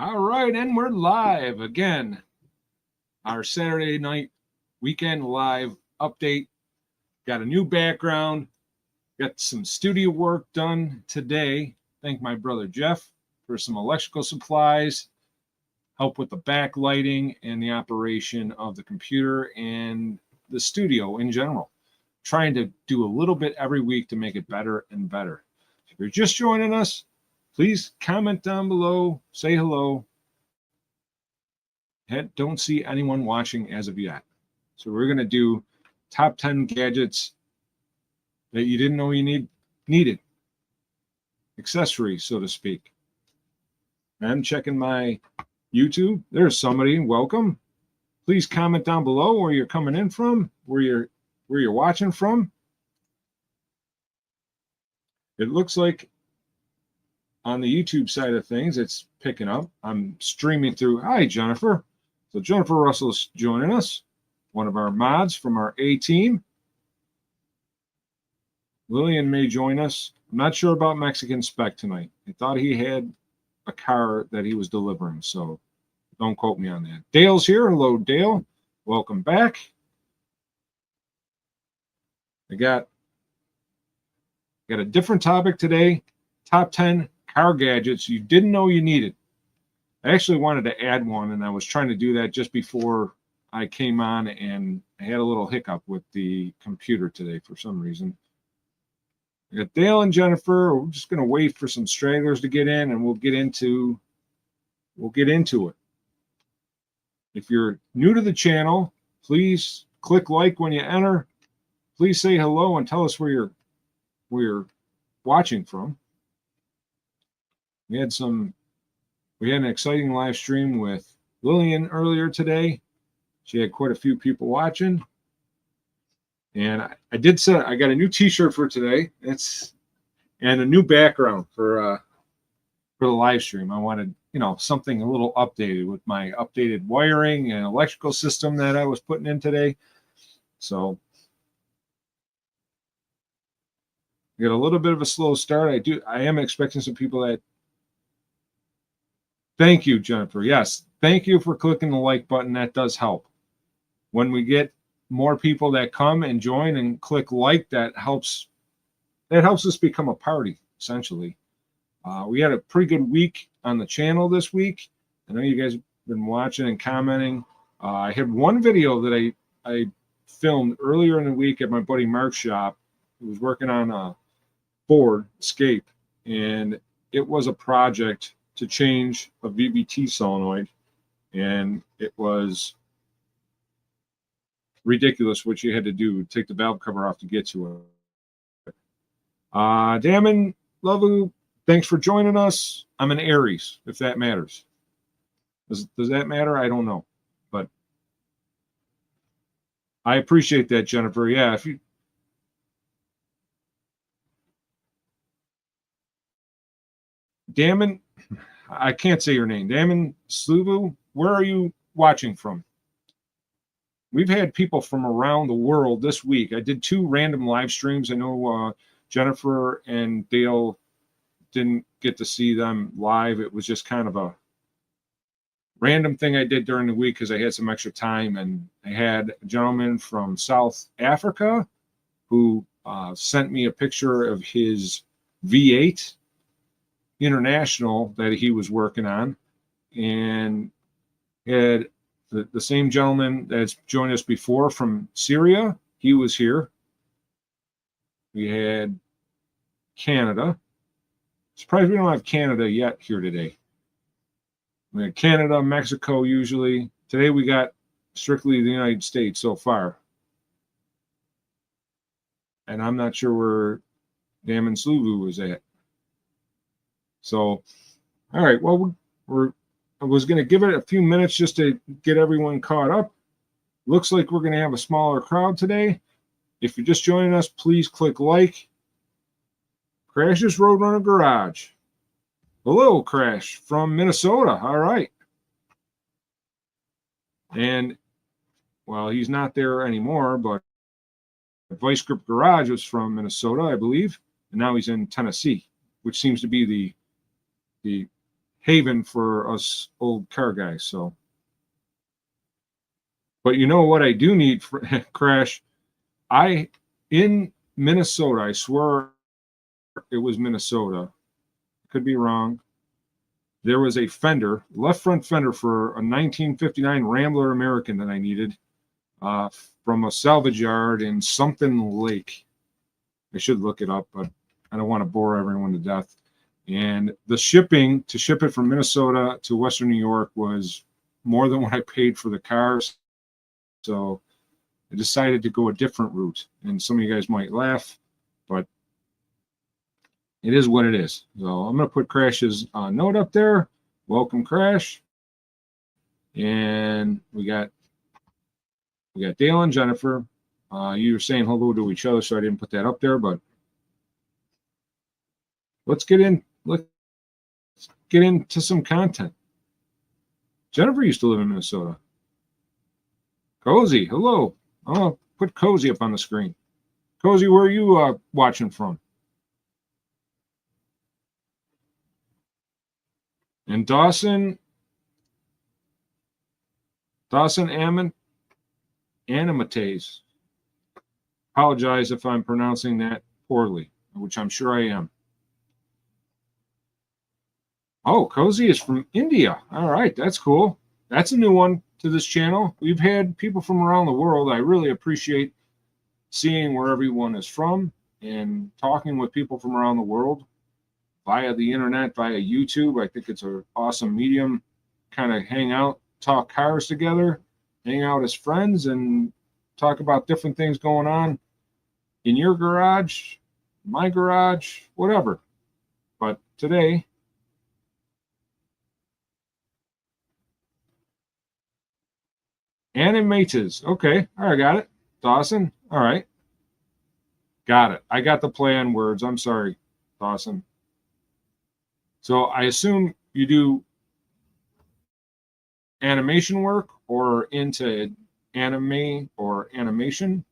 All right, and we're live again. Our Saturday night weekend live update. Got a new background. Got some studio work done today. Thank my brother Jeff for some electrical supplies, help with the backlighting and the operation of the computer and the studio in general. Trying to do a little bit every week to make it better and better. If you're just joining us, please comment down below, say hello. Don't see anyone watching as of yet. So we're going to do top 10 gadgets that you didn't know you needed. Accessories, so to speak. I'm checking my YouTube. There's somebody. Welcome. Please comment down below where you're coming in from, where you're watching from. It looks like on the YouTube side of things, it's picking up. I'm streaming through. Hi, Jennifer. So Jennifer Russell's joining us, one of our mods from our A team. Lillian may join us. I'm not sure about Mexican Spec tonight. I thought he had a car that he was delivering, so don't quote me on that. Dale's here. Hello, Dale. Welcome back. I got a different topic today. Top 10 car gadgets you didn't know you needed. I actually wanted to add one, and I was trying to do that just before I came on, and I had a little hiccup with the computer today for some reason. I got Dale and Jennifer. We're just going to wait for some stragglers to get in, and we'll get into it. If you're new to the channel, please click like when you enter. Please say hello and tell us where you're watching from. We had an exciting live stream with Lillian earlier today. She had quite a few people watching. And I did say I got a new t-shirt for today. And a new background for the live stream. I wanted, something a little updated with my updated wiring and electrical system that I was putting in today. So I got a little bit of a slow start. I am expecting some people that. Thank you, Jennifer. Yes, thank you for clicking the like button. That does help. When we get more people that come and join and click like, that helps us become a party, essentially. We had a pretty good week on the channel this week. I know you guys have been watching and commenting. I had one video that I filmed earlier in the week at my buddy Mark's shop. He was working on a Ford Escape, and it was a project to change a VVT solenoid, and it was ridiculous what you had to do, take the valve cover off to get to it. Damon, love you. Thanks for joining us. I'm an Aries, if that matters. Does that matter? I don't know, but I appreciate that, Jennifer. Yeah, if you Damon, I can't say your name. Damon Sluvu, where are you watching from? We've had people from around the world this week. I did 2 random live streams. I know Jennifer and Dale didn't get to see them live. It was just kind of a random thing I did during the week because I had some extra time. And I had a gentleman from South Africa who sent me a picture of his V8 International that he was working on, and had the same gentleman that's joined us before from Syria. He was here. We had Canada. Surprised we don't have Canada yet here today. We had Canada, Mexico usually. Today we got strictly the United States so far. And I'm not sure where Damon Sluvu was at. So, all right, well, I was going to give it a few minutes just to get everyone caught up. Looks like we're going to have a smaller crowd today. If you're just joining us, please click like. Crash's Roadrunner Garage. Hello, Crash from Minnesota. All right. And, well, he's not there anymore, but Vice Grip Garage was from Minnesota, I believe, and now he's in Tennessee, which seems to be the haven for us old car guys. So, but you know what I do need for Crash? In Minnesota, I swear it was Minnesota. Could be wrong. There was a fender, left front fender for a 1959 Rambler American that I needed from a salvage yard in something Lake. I should look it up, but I don't want to bore everyone to death. And the shipping to ship it from Minnesota to Western New York was more than what I paid for the cars. So I decided to go a different route. And some of you guys might laugh, but it is what it is. So I'm going to put Crash's note up there. Welcome, Crash. And we got Dale and Jennifer. You were saying hello to each other, so I didn't put that up there, but let's get into some content. Jennifer used to live in Minnesota. Cozy, hello. I'll put Cozy up on the screen. Cozy, where are you watching from? And Dawson Animates. Apologize if I'm pronouncing that poorly, which I'm sure I am. Oh, Cozy is from India. All right, that's cool. That's a new one to this channel. We've had people from around the world. I really appreciate seeing where everyone is from and talking with people from around the world via the internet, via YouTube. I think it's an awesome medium. Kind of hang out, talk cars together, hang out as friends, and talk about different things going on in your garage, my garage, whatever. But today, Animates. Okay, all right, got it. Dawson, all right. Got it. I got the play on words. I'm sorry, Dawson. So I assume you do animation work or into anime or animation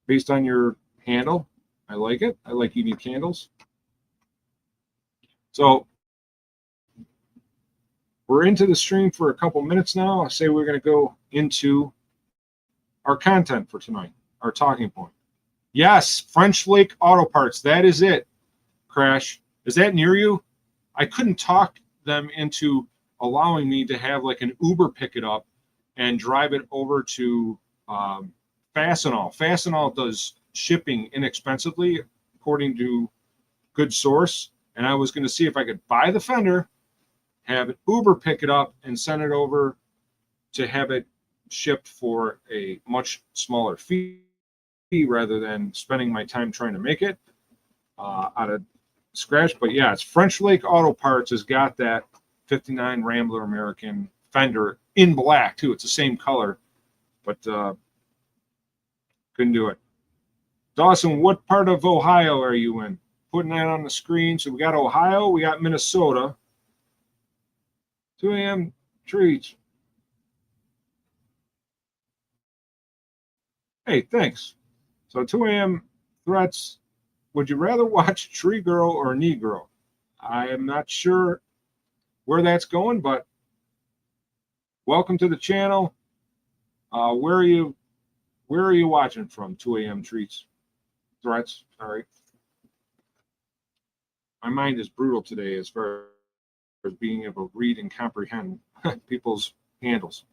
based on your handle. I like it. I like unique handles. So we're into the stream for a couple minutes now. I say we're going to go into our content for tonight, our talking point. Yes, French Lake Auto Parts. That is it, Crash. Is that near you? I couldn't talk them into allowing me to have like an Uber pick it up and drive it over to Fastenal. Fastenal does shipping inexpensively, according to good source. And I was going to see if I could buy the fender, have Uber pick it up, and send it over to have it shipped for a much smaller fee rather than spending my time trying to make it out of scratch. But yeah, it's French Lake Auto Parts has got that 59 Rambler American fender in black too. It's the same color, but couldn't do it. Dawson, what part of Ohio are you in? Putting that on the screen. So we got Ohio, we got Minnesota. 2 a.m. treats. Hey, thanks. So 2 a.m. threats. Would you rather watch Tree Girl or Negro? I am not sure where that's going, but welcome to the channel. Where are you watching from? 2 a.m. threats. Sorry. My mind is brutal today as far as being able to read and comprehend people's handles.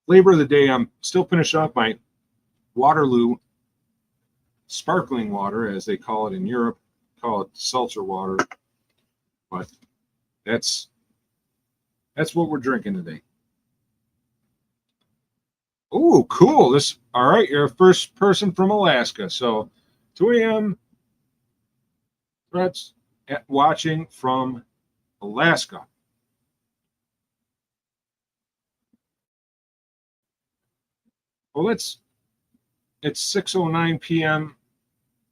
Flavor of the day, I'm still finishing off my Waterloo sparkling water, as they call it in Europe. Call it seltzer water, but that's what we're drinking today. Oh, cool. All right, you're a first person from Alaska. So 2 a.m. threats watching from Alaska. Well, it's 6:09 p.m.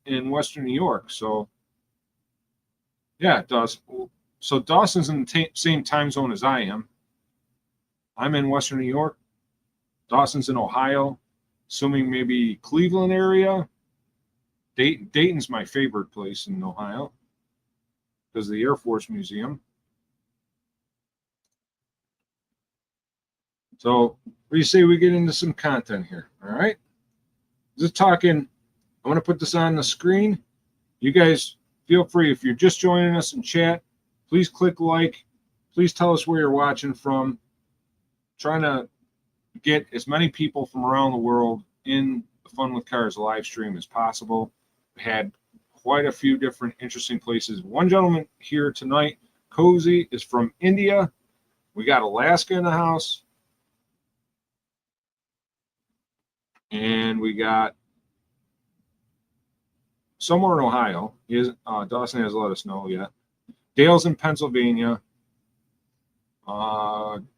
in Western New York. So yeah, it does. So Dawson's in the same time zone as I am. I'm in Western New York. Dawson's in Ohio, assuming maybe Cleveland area. Dayton's my favorite place in Ohio. because of the Air Force Museum. So what do you say we get into some content here? All right. Just talking, I'm going to put this on the screen. You guys feel free, if you're just joining us in chat, please click like. Please tell us where you're watching from. Trying to get as many people from around the world in the Fun with Cars live stream as possible. We had quite a few different interesting places. One gentleman here tonight, Cozy, is from India. We got Alaska in the house. And we got somewhere in Ohio. Dawson hasn't let us know yet. Dale's in Pennsylvania.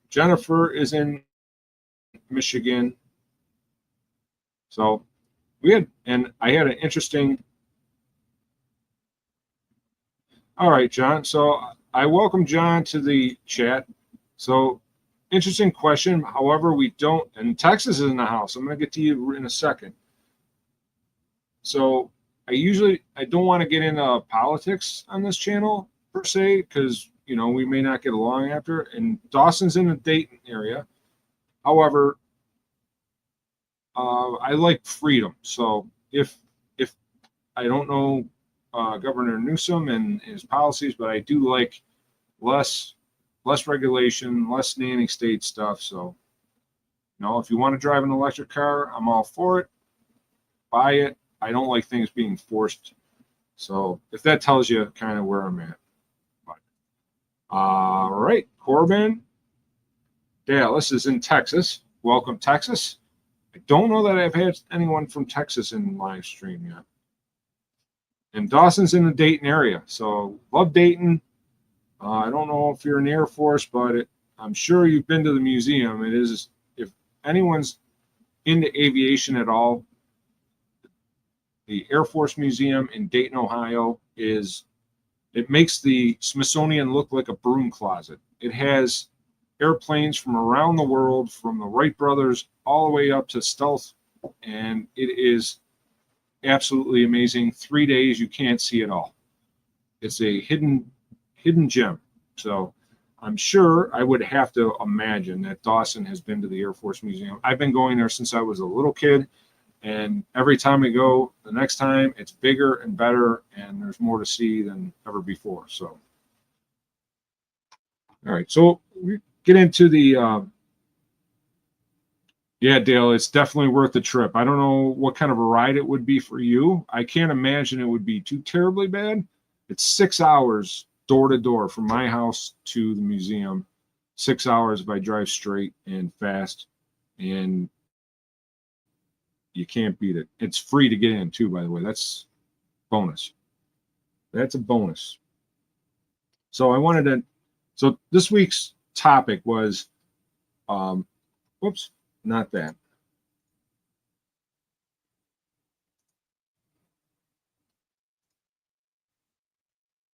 Jennifer is in Michigan. So I had an interesting. All right, John. So I welcome John to the chat. So interesting question. However, we don't, and Texas is in the house. I'm going to get to you in a second. So I don't want to get into politics on this channel per se, because we may not get along after. And Dawson's in the Dayton area. However, I like freedom. So if I don't know Governor Newsom and his policies, but I do like less regulation, less nanny state stuff. So, if you want to drive an electric car, I'm all for it. Buy it. I don't like things being forced. So if that tells you kind of where I'm at. But, all right, Corbin Dallas is in Texas. Welcome, Texas. I don't know that I've had anyone from Texas in live stream yet. And Dawson's in the Dayton area. So love Dayton. I don't know if you're in the Air Force, but I'm sure you've been to the museum. It is, if anyone's into aviation at all, the Air Force Museum in Dayton, Ohio it makes the Smithsonian look like a broom closet. It has airplanes from around the world, from the Wright brothers all the way up to stealth, and it is absolutely amazing. 3 days, you can't see it all. It's a hidden gem. So I'm sure, I would have to imagine that Dawson has been to the Air Force Museum. I've been going there since I was a little kid, and every time we go, the next time it's bigger and better, and there's more to see than ever before. So, all right, so we get into the yeah, Dale, it's definitely worth the trip. I don't know what kind of a ride it would be for you. I can't imagine it would be too terribly bad. It's 6 hours door to door from my house to the museum. 6 hours if I drive straight and fast, and you can't beat it. It's free to get in too, by the way. That's bonus. That's a bonus. So so this week's topic was, whoops, not that.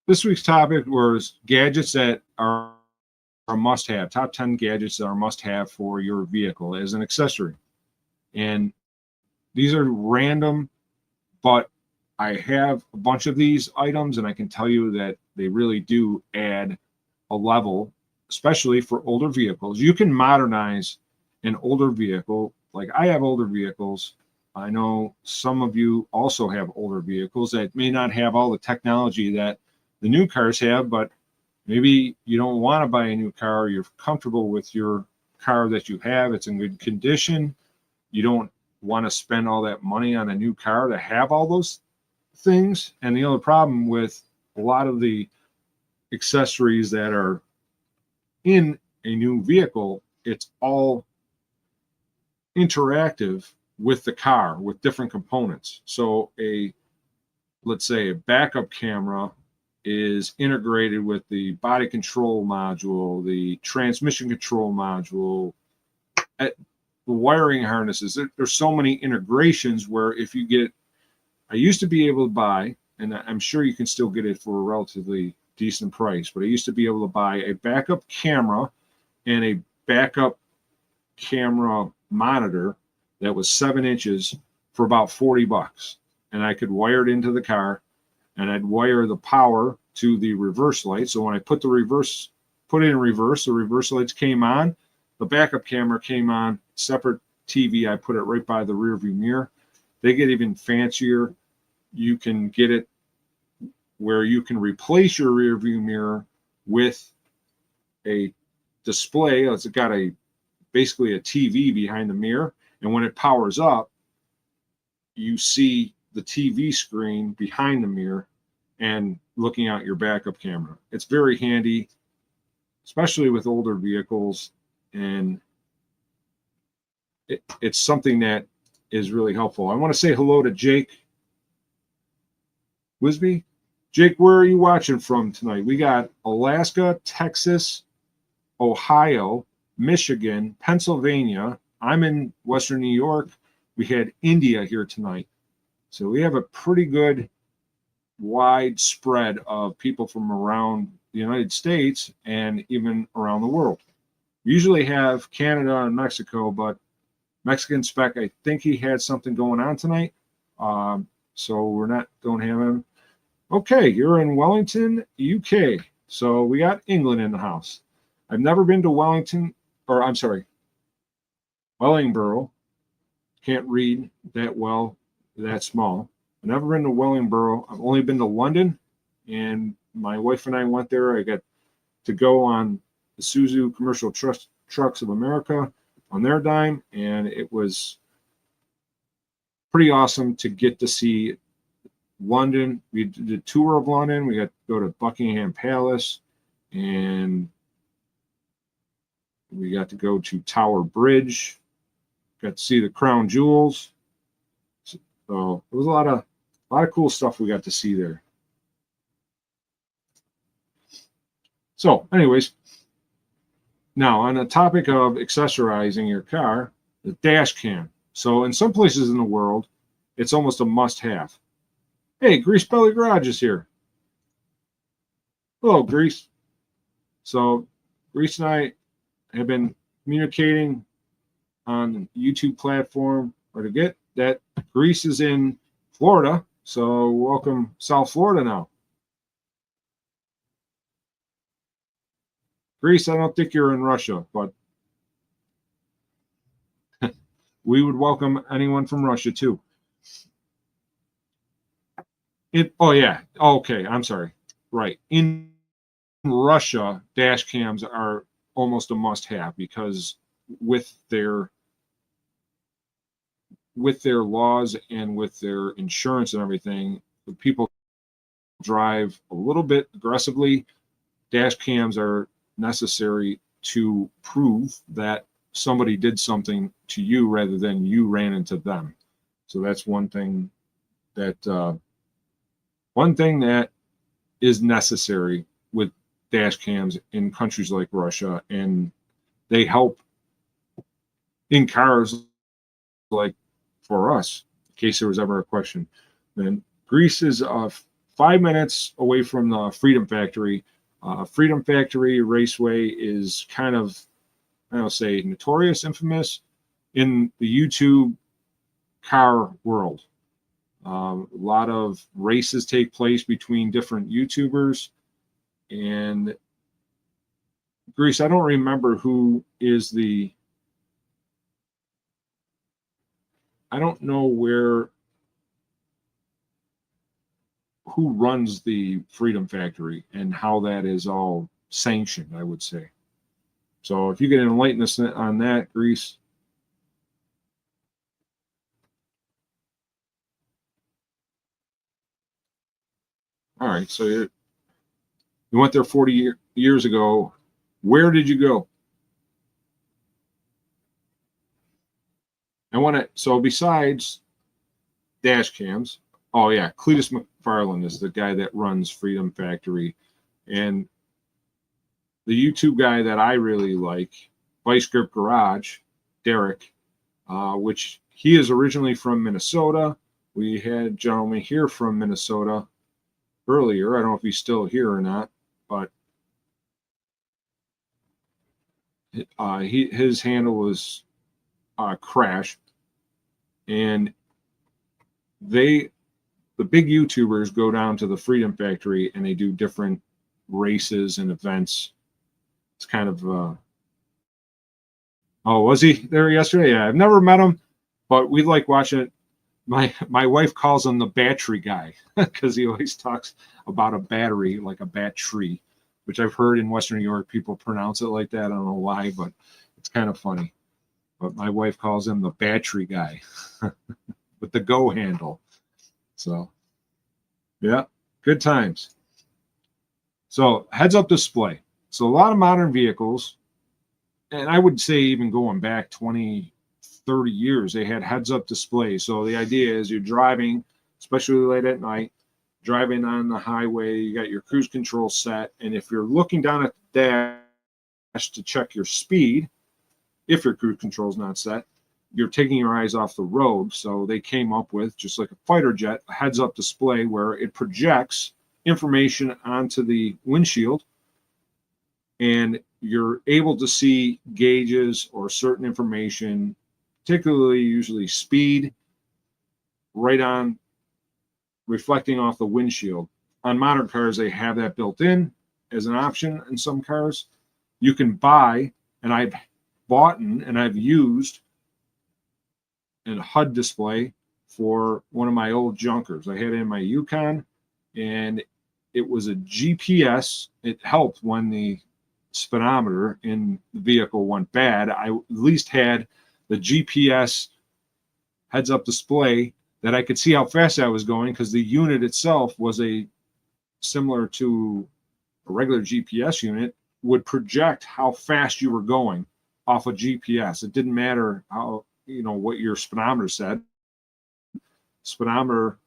This week's topic was gadgets that are must-have, top 10 gadgets that are must-have for your vehicle as an accessory. And these are random, but I have a bunch of these items, and I can tell you that they really do add a level, especially for older vehicles. You can modernize an older vehicle. Like, I have older vehicles. I know some of you also have older vehicles that may not have all the technology that the new cars have, but maybe you don't want to buy a new car. You're comfortable with your car that you have. It's in good condition. You don't want to spend all that money on a new car to have all those things. And the other problem with a lot of the accessories that are in a new vehicle, it's all interactive with the car, with different components. So let's say a backup camera is integrated with the body control module, the transmission control module, the wiring harnesses. There's so many integrations where if you get, I used to be able to buy, and I'm sure you can still get it for a relatively decent price, but I used to be able to buy a backup camera and a backup camera monitor that was 7 inches for about $40. And I could wire it into the car, and I'd wire the power to the reverse light. So when I put it in reverse, the reverse lights came on. The backup camera came on, separate TV. I put it right by the rear view mirror. They get even fancier. You can get it where you can replace your rear view mirror with a display. It's got basically a TV behind the mirror. And when it powers up, you see the TV screen behind the mirror and looking out your backup camera. It's very handy, especially with older vehicles. And it's something that is really helpful. I want to say hello to Jake Wisby. Jake, where are you watching from tonight? We got Alaska, Texas, Ohio, Michigan, Pennsylvania. I'm in Western New York. We had India here tonight. So we have a pretty good wide spread of people from around the United States and even around the world. We usually have Canada and Mexico, but Mexican Spec, I think he had something going on tonight. So don't have him. Okay, you're in Wellington, UK. So we got England in the house. I've never been to Wellingborough. Can't read that well, that small. I've never been to Wellingborough. I've only been to London, and my wife and I went there. I got to go on the Isuzu Commercial Trucks of America on their dime, and it was pretty awesome to get to see London. We did a tour of London. We got to go to Buckingham Palace, and we got to go to Tower Bridge. Got to see the Crown Jewels. So it was a lot of cool stuff we got to see there. So, anyways, now on the topic of accessorizing your car, the dash cam. So in some places in the world, it's almost a must-have. Hey, Grease Belly Garage is here. Hello, Grease. So Grease and I have been communicating on the YouTube platform where to get that. Grease is in Florida, so welcome South Florida now. Grease, I don't think you're in Russia, but we would welcome anyone from Russia too. Oh yeah, okay, I'm sorry. Right. In Russia, dash cams are almost a must-have because with their laws and with their insurance and everything, the people drive a little bit aggressively. Dash cams are necessary to prove that somebody did something to you rather than you ran into them. So that's one thing that is necessary with dash cams in countries like Russia, and they help in cars like for us, in case there was ever a question. And Greece is 5 minutes away from the Freedom Factory. Freedom Factory Raceway is kind of, I don't say notorious, infamous in the YouTube car world. A lot of races take place between different YouTubers, and Greece, I don't remember I don't know who runs the Freedom Factory and how that is all sanctioned, I would say. So if you can enlighten us on that, Greece. All right, so you went there 40 years ago. Where did you go? So besides dash cams, oh yeah, Cletus McFarland is the guy that runs Freedom Factory. And the YouTube guy that I really like, Vice Grip Garage, Derek, which he is originally from Minnesota. We had a gentleman here from Minnesota earlier. I don't know if he's still here or not, but his handle was Crash, and they the big YouTubers go down to the Freedom Factory and they do different races and events. It's kind of oh, was he there yesterday? Yeah, I've never met him, but we like watching it. My wife calls him the battery guy because he always talks about a battery like a bat tree, which I've heard in Western New York people pronounce it like that. I don't know why, but it's kind of funny. But my wife calls him the battery guy with the go handle. So, yeah, good times. So, heads-up display. So, a lot of modern vehicles, and I would say even going back 20, 30 years, they had heads-up display. So, the idea is you're driving, especially late at night, driving on the highway, you got your cruise control set, and if you're looking down at the dash to check your speed, if your cruise control is not set, you're taking your eyes off the road. So they came up with, just like a fighter jet, a heads-up display where it projects information onto the windshield, and you're able to see gauges or certain information, particularly usually speed, right on, reflecting off the windshield. On modern cars, they have that built in as an option. In some cars, you can buy, and I've bought and I've used a HUD display for one of my old junkers. I had it in my Yukon, and it was a GPS. It helped when the speedometer in the vehicle went bad. I at least had the GPS heads-up display that I could see how fast I was going, because the unit itself was similar to a regular GPS unit, would project how fast you were going off of GPS. It didn't matter how, what your speedometer said. Speedometer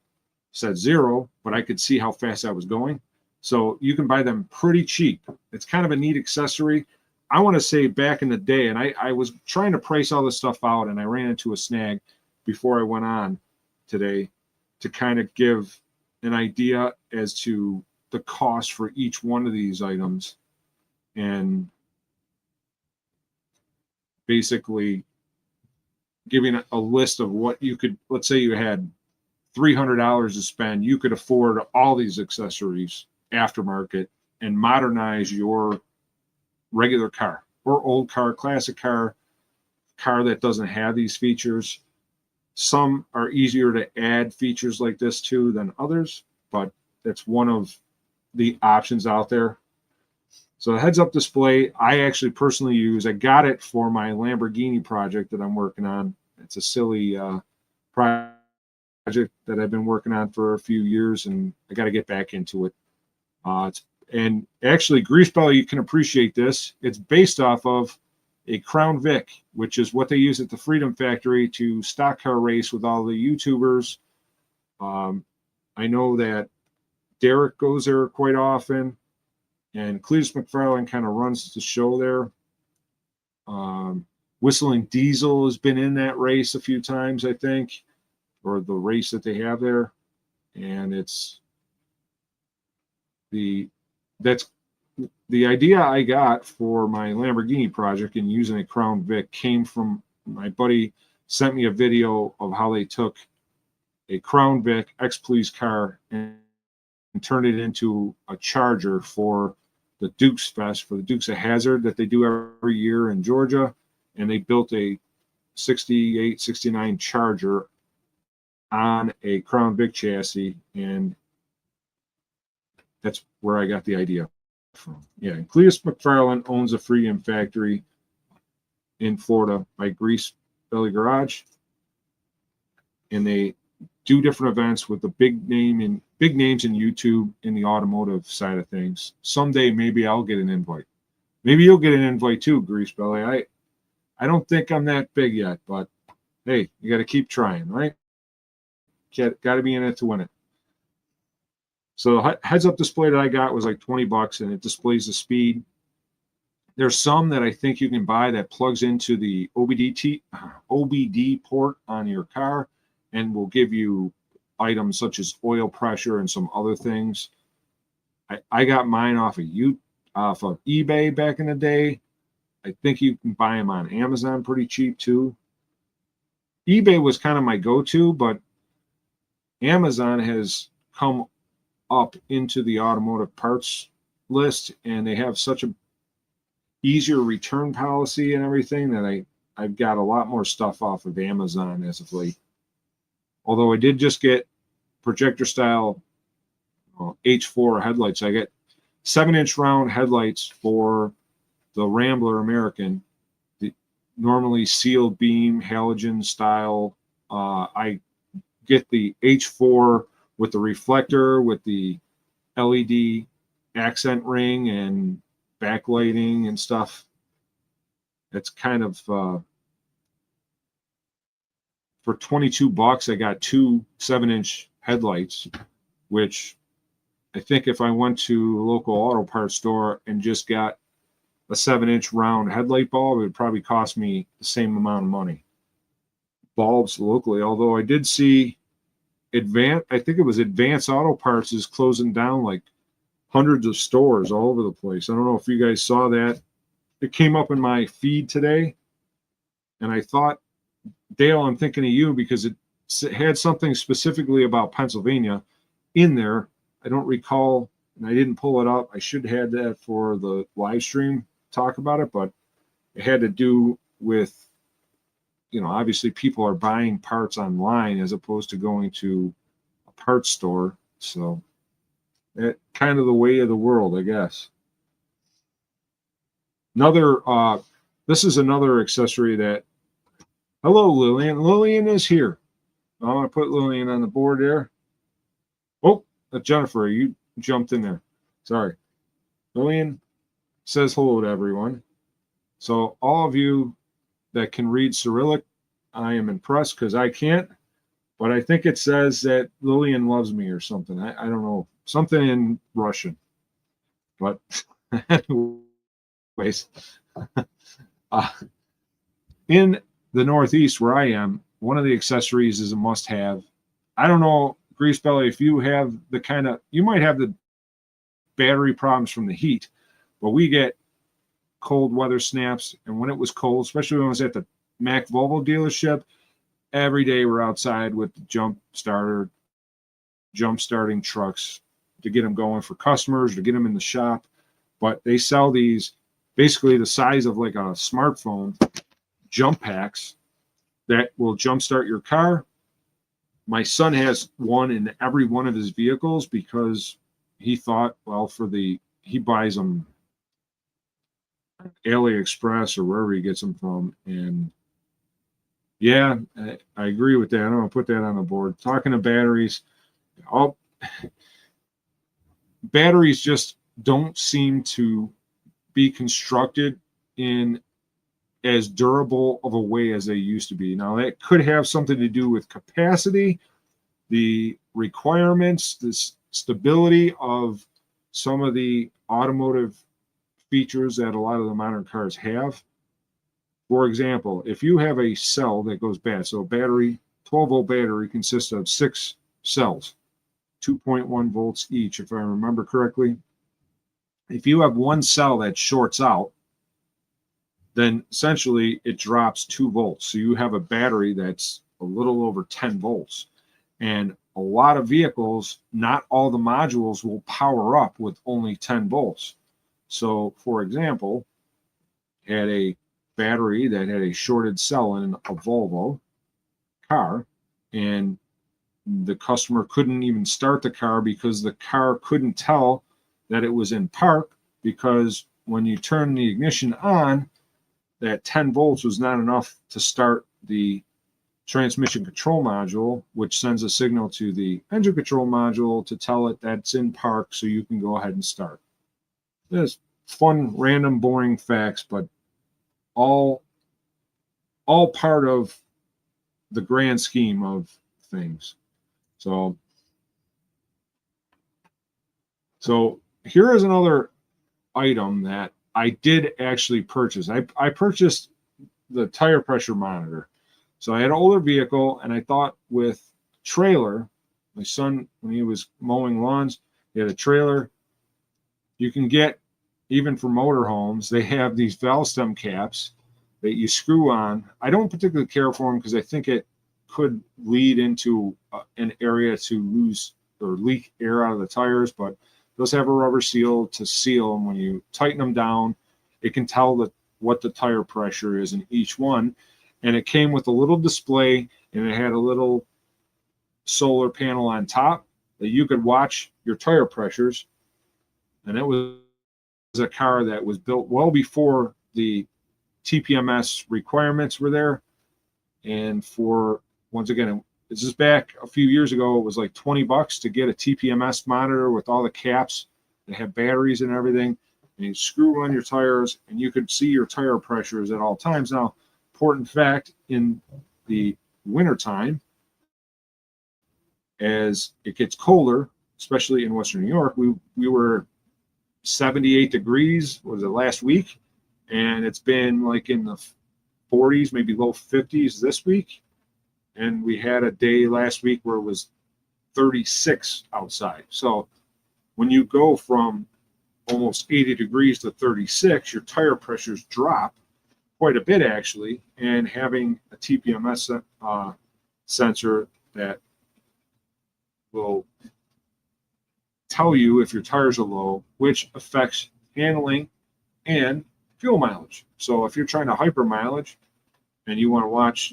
said 0, but I could see how fast I was going. So you can buy them pretty cheap. It's kind of a neat accessory. I want to say back in the day, and I was trying to price all this stuff out, and I ran into a snag before I went on today to kind of give an idea as to the cost for each one of these items, and basically giving a list of what you could, let's say you had $300 to spend, you could afford all these accessories aftermarket and modernize your regular car or old car, classic car that doesn't have these features. Some are easier to add features like this to than others, but that's one of the options out there. So the heads-up display, I actually personally use. I got it for my Lamborghini project that I'm working on. It's a silly project that I've been working on for a few years, and I got to get back into it. And actually, Greasebelly, you can appreciate this. It's based off of a Crown Vic, which is what they use at the Freedom Factory to stock car race with all the YouTubers. I know that Derek goes there quite often, and Cletus McFarlane kind of runs the show there. Whistling Diesel has been in that race a few times, I think, or the race that they have there. And that's the idea I got for my Lamborghini project and using a Crown Vic came from my buddy sent me a video of how they took a Crown Vic ex-police car and turned it into a Charger for the Dukes Fest, for the Dukes of Hazzard that they do every year in Georgia. And they built a 68, 69 Charger on a Crown Vic chassis, and that's where I got the idea from. Yeah, and Cletus McFarlane owns a Freedom Factory in Florida by Grease Belly Garage, and they do different events with the big names in YouTube in the automotive side of things. Someday maybe I'll get an invite. Maybe you'll get an invite too, Grease Belly. I don't think I'm that big yet, but hey, you got to keep trying, right? Got to be in it to win it. So the heads-up display that I got was like $20, and it displays the speed. There's some that I think you can buy that plugs into the OBD port on your car and will give you items such as oil pressure and some other things. I got mine off of eBay back in the day. I think you can buy them on Amazon pretty cheap too. eBay was kind of my go-to, but Amazon has come up into the automotive parts list, and they have such a easier return policy and everything that I've got a lot more stuff off of Amazon as of late. Although I did just get projector style H4 headlights. I get 7-inch round headlights for the Rambler American, the normally sealed beam halogen style. I get the H4 with the reflector, with the LED accent ring and backlighting and stuff. It's kind of for $22 I got 2 7-inch headlights, which I think if I went to a local auto parts store and just got a 7-inch round headlight bulb, it would probably cost me the same amount of money. Bulbs locally, although I did see I think it was Advance Auto Parts is closing down like hundreds of stores all over the place. I don't know if you guys saw that. It came up in my feed today, and I thought, Dale, I'm thinking of you because it had something specifically about Pennsylvania in there. I don't recall, and I didn't pull it up. I should have had that for the live stream talk about it, but it had to do with, obviously people are buying parts online as opposed to going to a parts store. So that kind of the way of the world, I guess. This is another accessory that, hello, Lillian. Lillian is here. I'm going to put Lillian on the board there. Oh, Jennifer, you jumped in there. Sorry. Lillian says hello to everyone. So all of you that can read Cyrillic, I am impressed because I can't. But I think it says that Lillian loves me or something. I don't know. Something in Russian. But anyways, in the Northeast where I am, one of the accessories is a must-have. I don't know, Grease Belly, if you have you might have the battery problems from the heat, but we get cold weather snaps. And when it was cold, especially when I was at the Mack Volvo dealership, every day we're outside with the jump starting trucks to get them going for customers, to get them in the shop. But they sell these basically the size of like a smartphone jump packs that will jump start your car. My son has one in every one of his vehicles because he thought, well, he buys them AliExpress or wherever he gets them from. And yeah, I agree with that. I'm going to put that on the board. Talking to batteries, batteries just don't seem to be constructed in as durable of a way as they used to be. Now, that could have something to do with capacity, the requirements, the stability of some of the automotive features that a lot of the modern cars have. For example, if you have a cell that goes bad, so a battery, 12-volt battery consists of 6 cells, 2.1 volts each, if I remember correctly. If you have one cell that shorts out, then essentially it drops 2 volts. So you have a battery that's a little over 10 volts. And a lot of vehicles, not all the modules will power up with only 10 volts. So, for example, had a battery that had a shorted cell in a Volvo car, and the customer couldn't even start the car because the car couldn't tell that it was in park, because when you turn the ignition on, that 10 volts was not enough to start the transmission control module, which sends a signal to the engine control module to tell it that's in park so you can go ahead and start. There's fun, random, boring facts, but all part of the grand scheme of things. So here is another item that I did actually purchase. I purchased the tire pressure monitor. So I had an older vehicle, and I thought with trailer, my son, when he was mowing lawns, he had a trailer. You can get, even for motorhomes, they have these valve stem caps that you screw on. I don't particularly care for them because I think it could lead into an area to lose or leak air out of the tires, but those have a rubber seal to seal them. When you tighten them down, it can tell what the tire pressure is in each one. And it came with a little display, and it had a little solar panel on top that you could watch your tire pressures. And it was a car that was built well before the TPMS requirements were there. And for, once again, this is back a few years ago, it was like $20 to get a TPMS monitor with all the caps that have batteries and everything. And you screw on your tires, and you could see your tire pressures at all times. Now, important fact, in the wintertime, as it gets colder, especially in Western New York, we were 78 degrees, was it last week? And it's been like in the 40s, maybe low 50s this week. And we had a day last week where it was 36 outside. So when you go from almost 80 degrees to 36, your tire pressures drop quite a bit, actually. And having a TPMS sensor that will tell you if your tires are low, which affects handling and fuel mileage. So if you're trying to hyper mileage and you want to watch,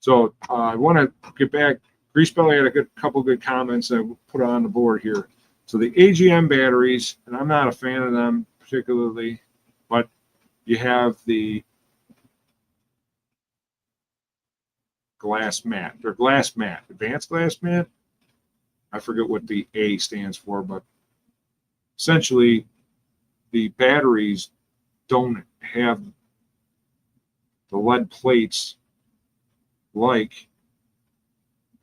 So I want to get back. Grease Belly had a couple good comments I put on the board here. So the AGM batteries, and I'm not a fan of them particularly, but you have the glass mat, advanced glass mat. I forget what the A stands for, but essentially the batteries don't have the lead plates like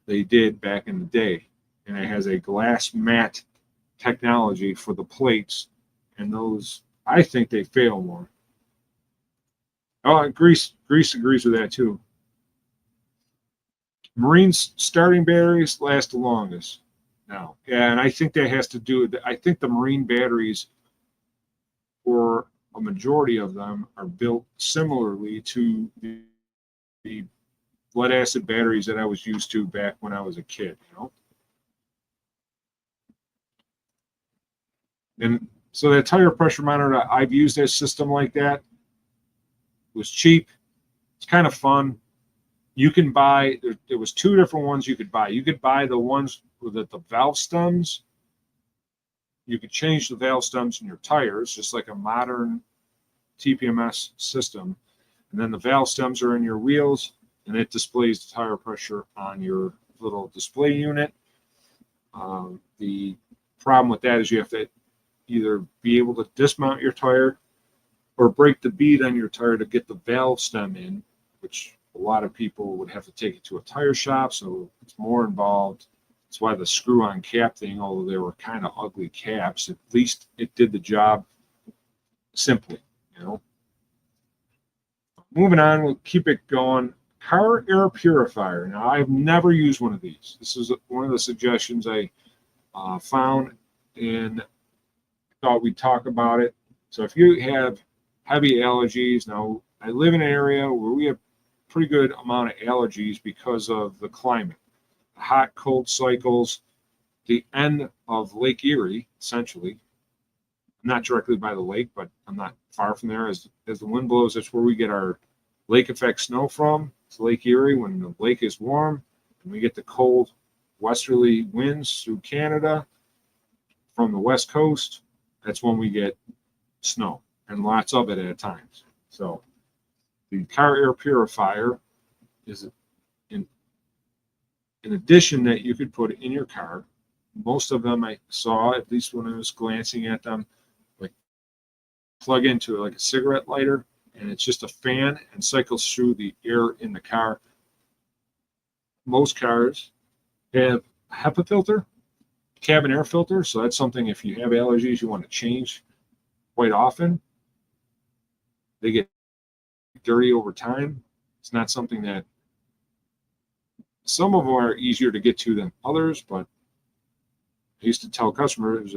they did back in the day. And it has a glass mat technology for the plates, and those, I think they fail more. Oh, Grease agrees with that too. Marine starting batteries last the longest now. And I think that has to do with, I think the marine batteries, for a majority of them, are built similarly to the lead acid batteries that I was used to back when I was a kid, And so that tire pressure monitor, I've used a system like that. It was cheap. It's kind of fun. You can buy, there was two different ones you could buy. You could buy the ones with the valve stems. You could change the valve stems in your tires, just like a modern TPMS system. And then the valve stems are in your wheels, and it displays the tire pressure on your little display unit. The problem with that is you have to either be able to dismount your tire or break the bead on your tire to get the valve stem in, which a lot of people would have to take it to a tire shop, so it's more involved. That's why the screw-on cap thing, although they were kind of ugly caps, at least it did the job simply, Moving on, we'll keep it going. Car air purifier. Now, I've never used one of these. This is one of the suggestions I found, and thought we'd talk about it. So if you have heavy allergies, now I live in an area where we have pretty good amount of allergies because of the climate, hot, cold cycles, the end of Lake Erie, essentially. I'm not directly by the lake, but I'm not far from there. As the wind blows, that's where we get our lake effect snow from. It's Lake Erie when the lake is warm, and we get the cold westerly winds through Canada from the west coast. That's when we get snow, and lots of it at times. So the car air purifier is an addition that you could put in your car. Most of them I saw, at least when I was glancing at them, like plug into like a cigarette lighter, and it's just a fan and cycles through the air in the car. Most cars have a HEPA filter, cabin air filter, so that's something if you have allergies you want to change quite often. They get dirty over time. It's not something that, some of them are easier to get to than others, but I used to tell customers,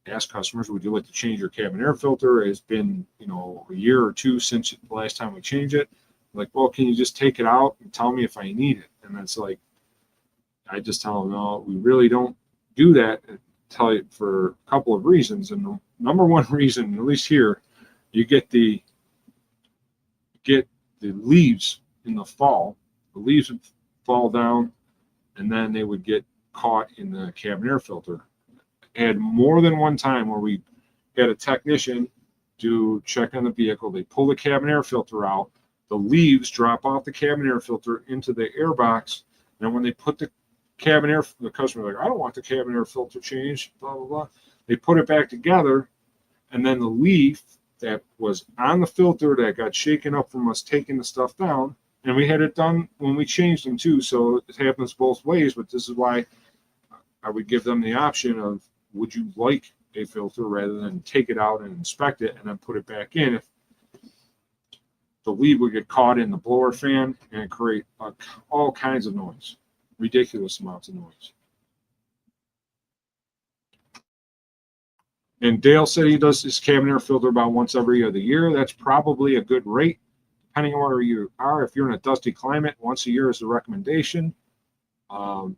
ask customers, would you like to change your cabin air filter? It's been, a year or two since the last time we changed it. like, well, can you just take it out and tell me if I need it? And that's like, I just tell them, no, we really don't do that. And tell you for a couple of reasons. And the number one reason, at least here, you get the leaves in the fall. The leaves would fall down, and then they would get caught in the cabin air filter. I had more than one time where we had a technician do check on the vehicle. They pull the cabin air filter out. The leaves drop off the cabin air filter into the air box. And when they put the cabin air, the customer like, I don't want the cabin air filter changed, blah, blah, blah. They put it back together, and then the leaf that was on the filter that got shaken up from us taking the stuff down, and we had it done when we changed them too. So it happens both ways, but this is why I would give them the option of, would you like a filter, rather than take it out and inspect it and then put it back in. If the lead would get caught in the blower fan and create all kinds of noise, ridiculous amounts of noise. And Dale said he does his cabin air filter about once every other year. That's probably a good rate, depending on where you are. If you're in a dusty climate, once a year is the recommendation. More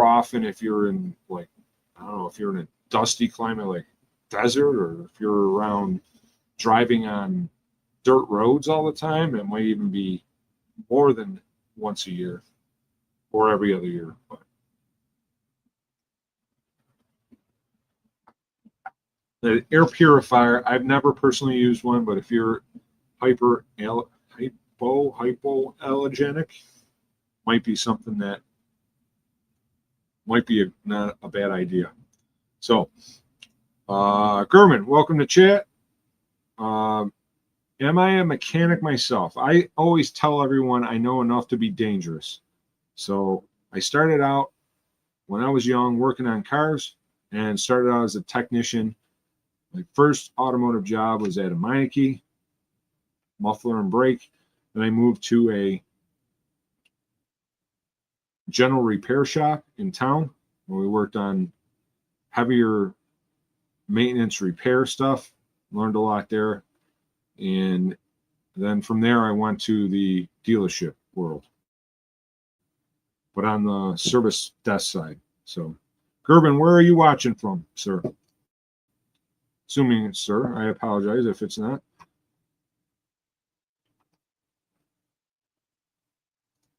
often if you're in, like, I don't know, if you're in a dusty climate like desert, or if you're around driving on dirt roads all the time, it might even be more than once a year or every other year. But the air purifier, I've never personally used one, but if you're hypoallergenic, might be something that might be not a bad idea. So, German, welcome to chat. Am I a mechanic myself? I always tell everyone I know enough to be dangerous. So I started out when I was young working on cars, and started out as a technician. My first automotive job was at a Meineke, muffler and brake. Then I moved to a general repair shop in town where we worked on heavier maintenance repair stuff. Learned a lot there. And then from there, I went to the dealership world, but on the service desk side. So, Gerben, where are you watching from, sir? Assuming it's sir, I apologize if it's not.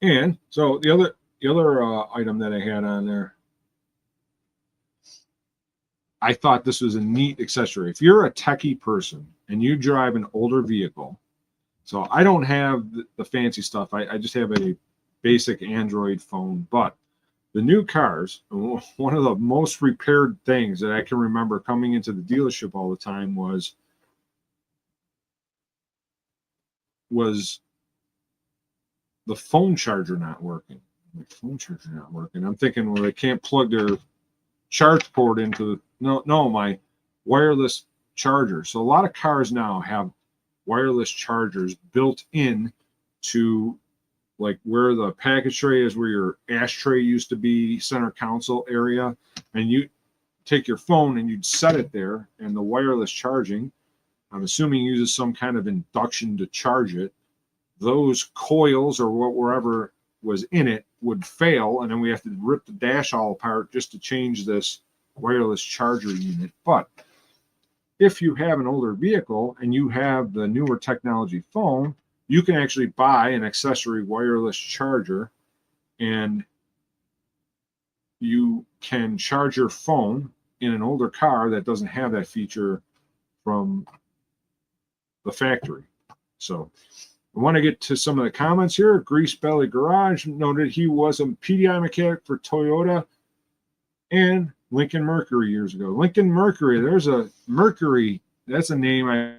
And so the other item that I had on there, I thought this was a neat accessory. If you're a techie person and you drive an older vehicle, so I don't have the fancy stuff. I just have a basic Android phone. But the new cars, one of the most repaired things that I can remember coming into the dealership all the time was the phone charger not working. The phone charger not working. I'm thinking, well, they can't plug their charge port into my wireless charger. So a lot of cars now have wireless chargers built in to, like, where the package tray is, where your ashtray used to be, center console area, and you take your phone and you'd set it there, and the wireless charging, I'm assuming, uses some kind of induction to charge it. Those coils or wherever was in it would fail, and then we have to rip the dash all apart just to change this wireless charger unit. But if you have an older vehicle and you have the newer technology phone, you can actually buy an accessory wireless charger, and you can charge your phone in an older car that doesn't have that feature from the factory. So I want to get to some of the comments here. Grease Belly Garage noted he was a PDI mechanic for Toyota and Lincoln Mercury years ago. Lincoln Mercury, there's a Mercury, that's a name I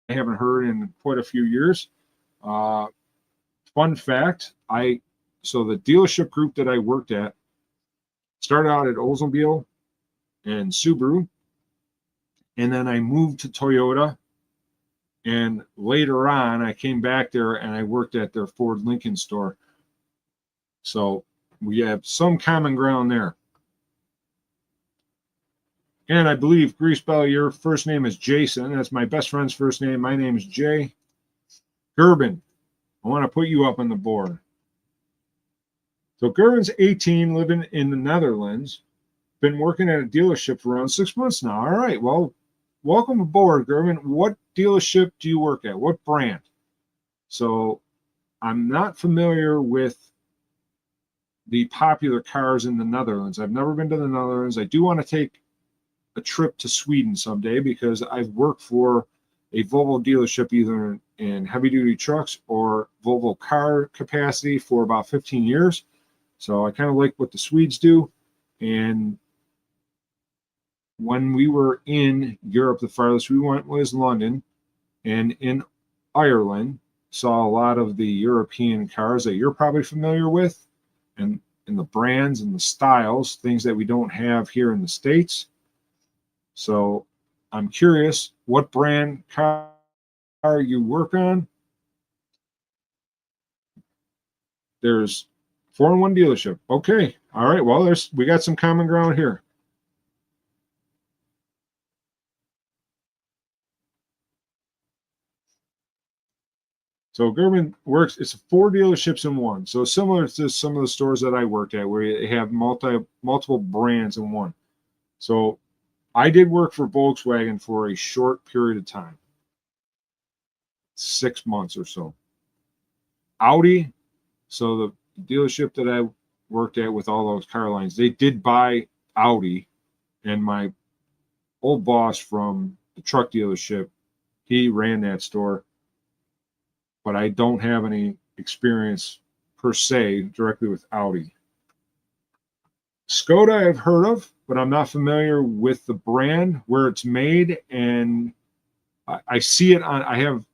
haven't heard in quite a few years. Fun fact, so the dealership group that I worked at started out at Oldsmobile and Subaru, and then I moved to Toyota, and later on I came back there and I worked at their Ford Lincoln store. So we have some common ground there. And I believe, Grease Belly, your first name is Jason. That's my best friend's first name. My name is Jay. Gerben, I want to put you up on the board. So Gerben's 18, living in the Netherlands, been working at a dealership for around 6 months now. All right, well, welcome aboard, Gerben. What dealership do you work at? What brand? So I'm not familiar with the popular cars in the Netherlands. I've never been to the Netherlands. I do want to take a trip to Sweden someday because I've worked for a Volvo dealership either in heavy duty trucks or Volvo car capacity for about 15 years. So I kind of like what the Swedes do. And when we were in Europe, the farthest we went was London, and in Ireland saw a lot of the European cars that you're probably familiar with, and the brands and the styles, things that we don't have here in the States. So I'm curious what brand car you work on. There's 4-in-1 dealership. Okay. All right. Well, we got some common ground here. So Gerben works, it's 4 dealerships in one. So similar to some of the stores that I worked at where you have multiple brands in one. So I did work for Volkswagen for a short period of time, 6 months or so. Audi, so the dealership that I worked at with all those car lines, they did buy Audi, and my old boss from the truck dealership, he ran that store. But I don't have any experience per se directly with Audi. Skoda I've heard of, but I'm not familiar with the brand, where it's made, and I see it on, I have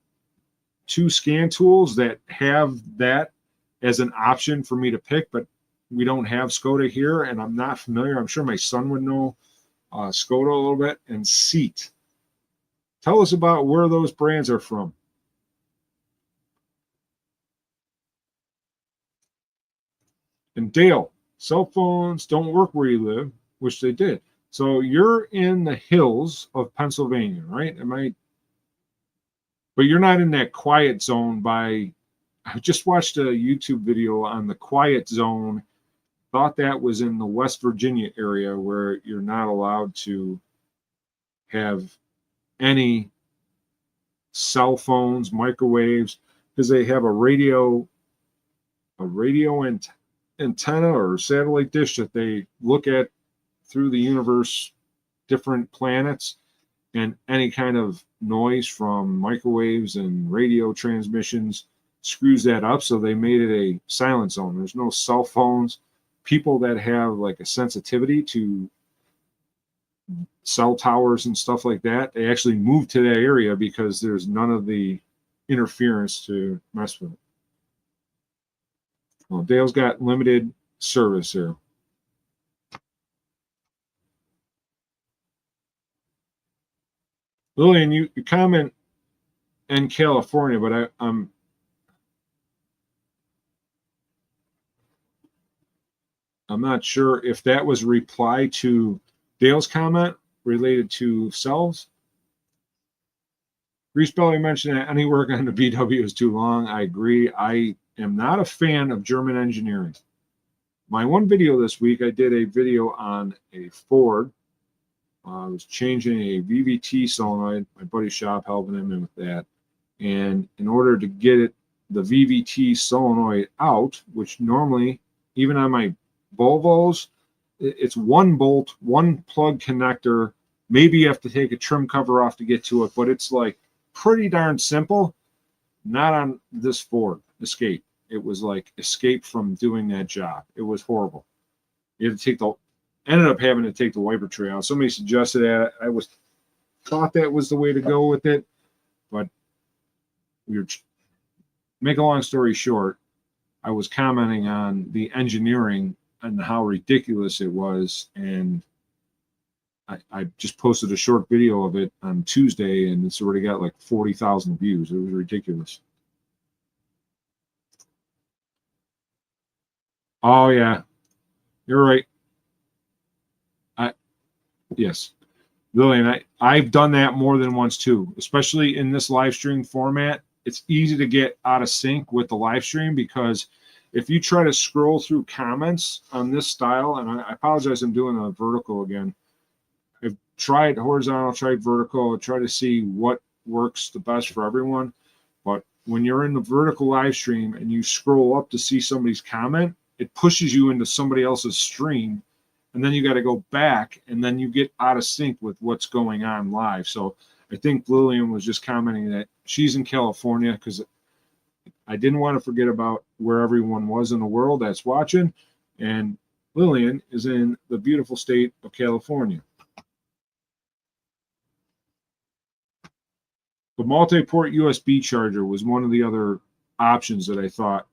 2 scan tools that have that as an option for me to pick, but we don't have Skoda here, and I'm not familiar. I'm sure my son would know Skoda a little bit. And Seat. Tell us about where those brands are from. And Dale, cell phones don't work where you live, which they did. So you're in the hills of Pennsylvania, right? But you're not in that quiet zone I just watched a YouTube video on the quiet zone. Thought that was in the West Virginia area where you're not allowed to have any cell phones, microwaves, because they have a radio antenna or satellite dish that they look at through the universe, different planets, and any kind of noise from microwaves and radio transmissions screws that up. So they made it a silent zone. There's no cell phones. People that have like a sensitivity to cell towers and stuff like that, they actually move to that area because there's none of the interference to mess with it. Well, Dale's got limited service here. Lillian, you comment in California, but I'm not sure if that was a reply to Dale's comment related to cells. Grease Belly mentioned that any work on the VW is too long. I agree. I am not a fan of German engineering. My one video this week, I did a video on a Ford. I was changing a VVT solenoid, my buddy's shop helping him in with that. And in order to get the VVT solenoid out, which normally, even on my Volvos, it's 1 bolt, 1 plug connector. Maybe you have to take a trim cover off to get to it, but it's like pretty darn simple. Not on this Ford Escape. It was like escape from doing that job. It was horrible. You had to ended up having to take the wiper tray out. Somebody suggested that. I thought that was the way to go with it, but make a long story short, I was commenting on the engineering and how ridiculous it was, and I just posted a short video of it on Tuesday, and it's already got like 40,000 views. It was ridiculous. Oh yeah, you're right. Yes, Lillian, I've done that more than once too, especially in this live stream format. it's easy to get out of sync with the live stream, because if you try to scroll through comments on this style, and I apologize, I'm doing a vertical again. I've tried horizontal, tried vertical, try to see what works the best for everyone. But when you're in the vertical live stream and you scroll up to see somebody's comment, it pushes you into somebody else's stream, and then you got to go back, and then you get out of sync with what's going on live. So I think Lillian was just commenting that she's in California, because I didn't want to forget about where everyone was in the world that's watching. And Lillian is in the beautiful state of California. The multi-port USB charger was one of the other options that I thought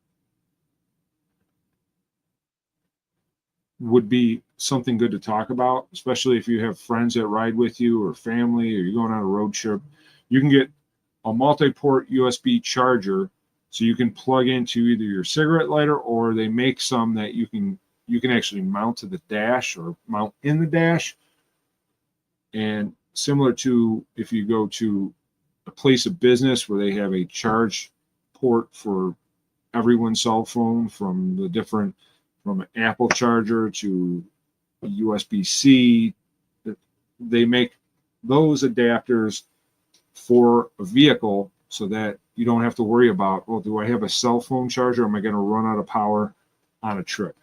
would be something good to talk about, especially if you have friends that ride with you, or family, or you're going on a road trip. You can get a multi-port USB charger, so you can plug into either your cigarette lighter, or they make some that you can actually mount to the dash or mount in the dash. And similar to if you go to a place of business where they have a charge port for everyone's cell phone, from an Apple charger to a USB-C, they make those adapters for a vehicle, so that you don't have to worry about, well, do I have a cell phone charger? Am I going to run out of power on a trip?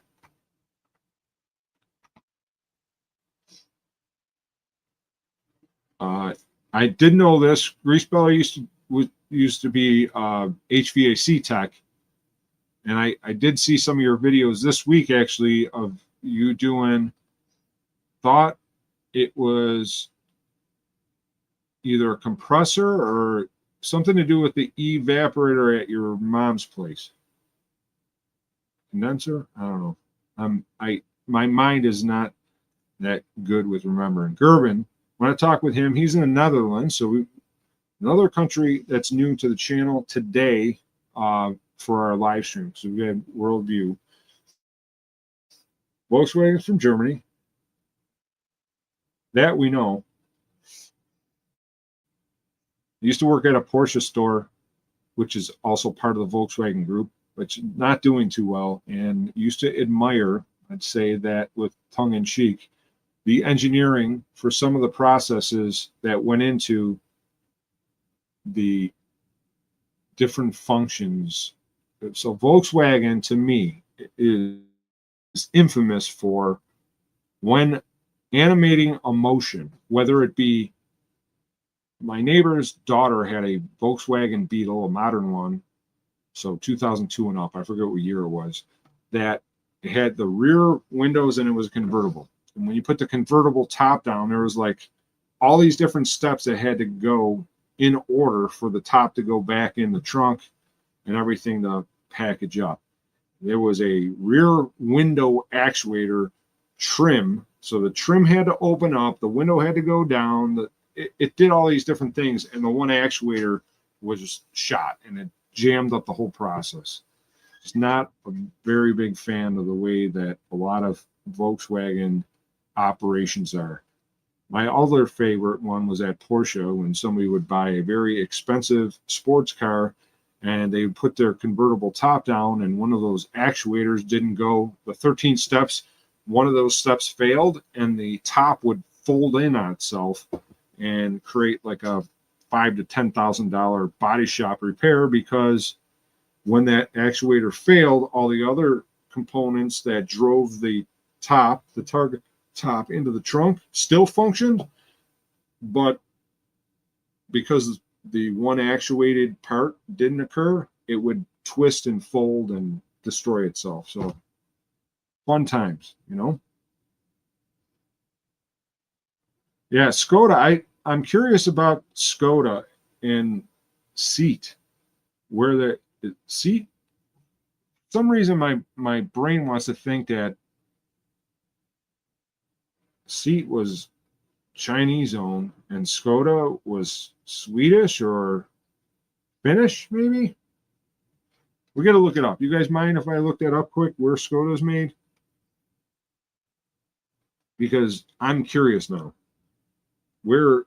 I did know this. Greasebell used to be HVAC tech, and I did see some of your videos this week, actually, of you doing, thought it was either a compressor or something to do with the evaporator at your mom's place. Condenser? I don't know. My mind is not that good with remembering. Gerben, when I talk with him, he's in the Netherlands, so another country that's new to the channel today for our live stream. So we have Worldview. Volkswagen from Germany. That we know. I used to work at a Porsche store, which is also part of the Volkswagen group, but not doing too well, and used to admire, I'd say that with tongue in cheek, the engineering for some of the processes that went into the different functions. So Volkswagen, to me, is infamous for, when animating emotion, whether it be, my neighbor's daughter had a Volkswagen Beetle, a modern one, so 2002 and up, I forget what year it was, that it had the rear windows and it was convertible. And when you put the convertible top down, there was like all these different steps that had to go in order for the top to go back in the trunk and everything to package up. There was a rear window actuator trim. So the trim had to open up, the window had to go down, it did all these different things, and the one actuator was shot, and it jammed up the whole process. It's not a very big fan of the way that a lot of Volkswagen operations are. My other favorite one was at Porsche, when somebody would buy a very expensive sports car and they would put their convertible top down, and one of those actuators didn't go the 13 steps. One of those steps failed, and the top would fold in on itself and create like a $5,000 to $10,000 body shop repair, because when that actuator failed, all the other components that drove the top, the target top, into the trunk still functioned, but because the one actuated part didn't occur, it would twist and fold and destroy itself. So fun times, you know. Yeah, Skoda. I'm curious about Skoda and seat, where the seat. For some reason, my brain wants to think that seat was Chinese owned and Skoda was Swedish or Finnish, maybe. We got to look it up. You guys mind if I look that up quick, where Skoda's made? Because I'm curious now. Where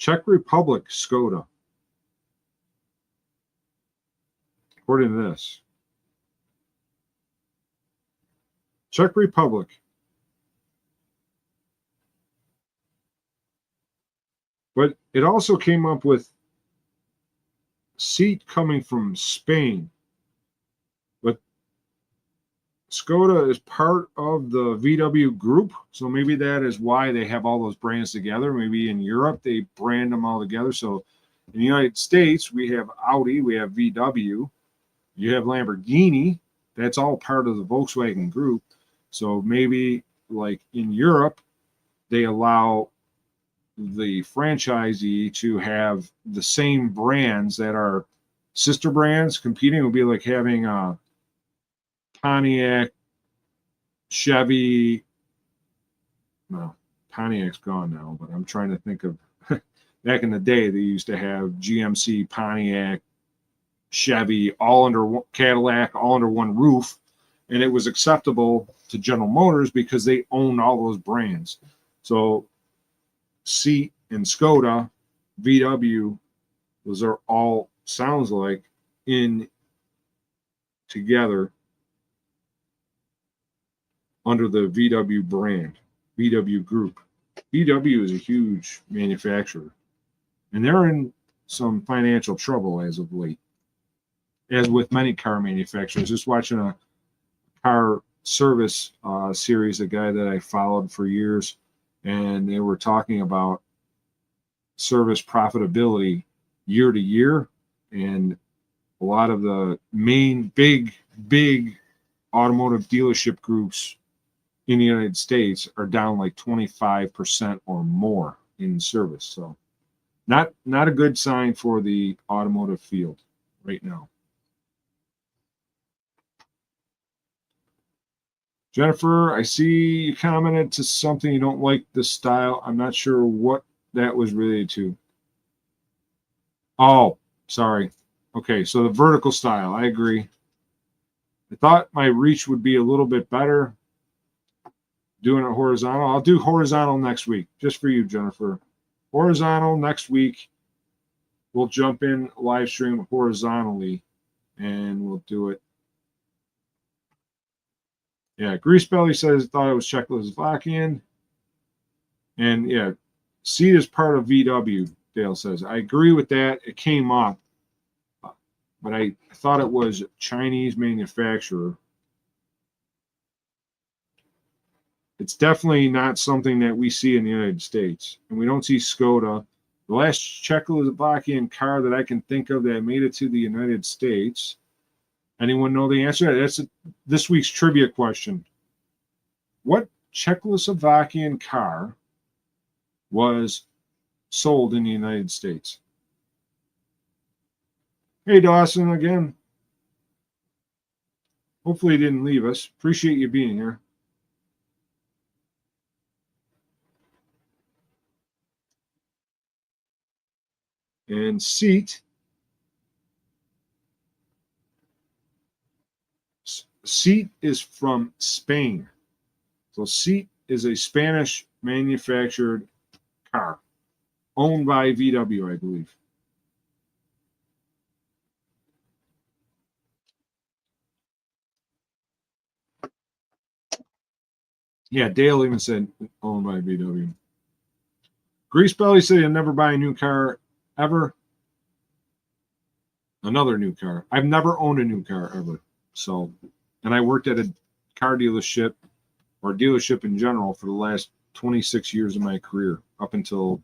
Czech Republic Skoda. According to this. Czech Republic. But it also came up with seat coming from Spain. But Skoda is part of the VW group. So maybe that is why they have all those brands together. Maybe in Europe, they brand them all together. So in the United States, we have Audi, we have VW, you have Lamborghini. That's all part of the Volkswagen group. So maybe like in Europe, they allow the franchisee to have the same brands that are sister brands competing. It would be like having a Pontiac, Chevy. No, Pontiac's gone now, but I'm trying to think of back in the day, they used to have GMC, Pontiac, Chevy, all under Cadillac, all under one roof. And it was acceptable to General Motors because they owned all those brands. So Seat and Skoda, VW, those are all, sounds like, in together under the VW brand, VW group. VW is a huge manufacturer, and they're in some financial trouble as of late, as with many car manufacturers. Just watching a car service series, a guy that I followed for years, and they were talking about service profitability year to year, and a lot of the main big automotive dealership groups in the United States are down like 25% or more in service. So not a good sign for the automotive field right now. Jennifer, I see you commented to something you don't like the style. I'm not sure what that was related to. Oh, sorry. Okay, so the vertical style, I agree. I thought my reach would be a little bit better doing it horizontal. I'll do horizontal next week, just for you, Jennifer. Horizontal next week. We'll jump in live stream horizontally, and we'll do it. Yeah, Greasebelly says thought it was Czechoslovakian. And yeah, seat is part of VW, Dale says. I agree with that. It came up, but I thought it was Chinese manufacturer. It's definitely not something that we see in the United States. And we don't see Skoda. The last Czechoslovakian car that I can think of that made it to the United States. Anyone know the answer? That's this week's trivia question. What Czechoslovakian car was sold in the United States? Hey, Dawson, again. Hopefully you didn't leave us. Appreciate you being here. And seat is from Spain. So Seat is a Spanish manufactured car owned by VW, I believe. Yeah, Dale even said owned by VW. Greasebelly said he'll never buy a new car ever. Another new car. I've never owned a new car ever. So, and I worked at a car dealership or dealership in general for the last 26 years of my career up until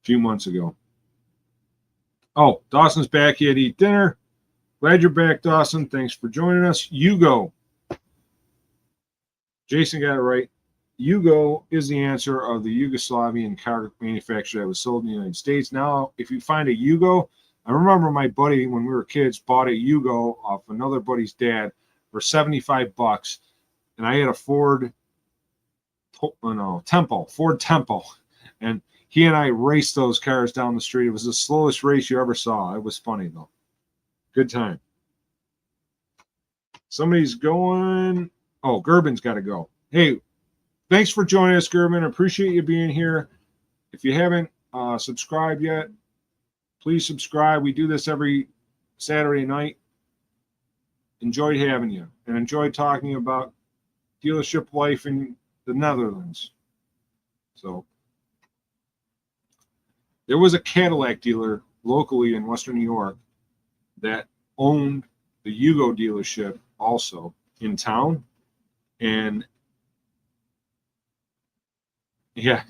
a few months ago. Oh, Dawson's back. He had to eat dinner. Glad you're back, Dawson. Thanks for joining us. Yugo. Jason got it right. Yugo is the answer of the Yugoslavian car manufacturer that was sold in the United States. Now, if you find a Yugo, I remember my buddy, when we were kids, bought a Yugo off another buddy's dad for $75. And I had a Ford Tempo. And he and I raced those cars down the street. It was the slowest race you ever saw. It was funny, though. Good time. Somebody's going. Oh, Gerben's got to go. Hey, thanks for joining us, Gerben. Appreciate you being here. If you haven't subscribed yet, please subscribe. We do this every Saturday night. Enjoyed having you and enjoyed talking about dealership life in the Netherlands. So there was a Cadillac dealer locally in Western New York that owned the Yugo dealership also in town. And yeah,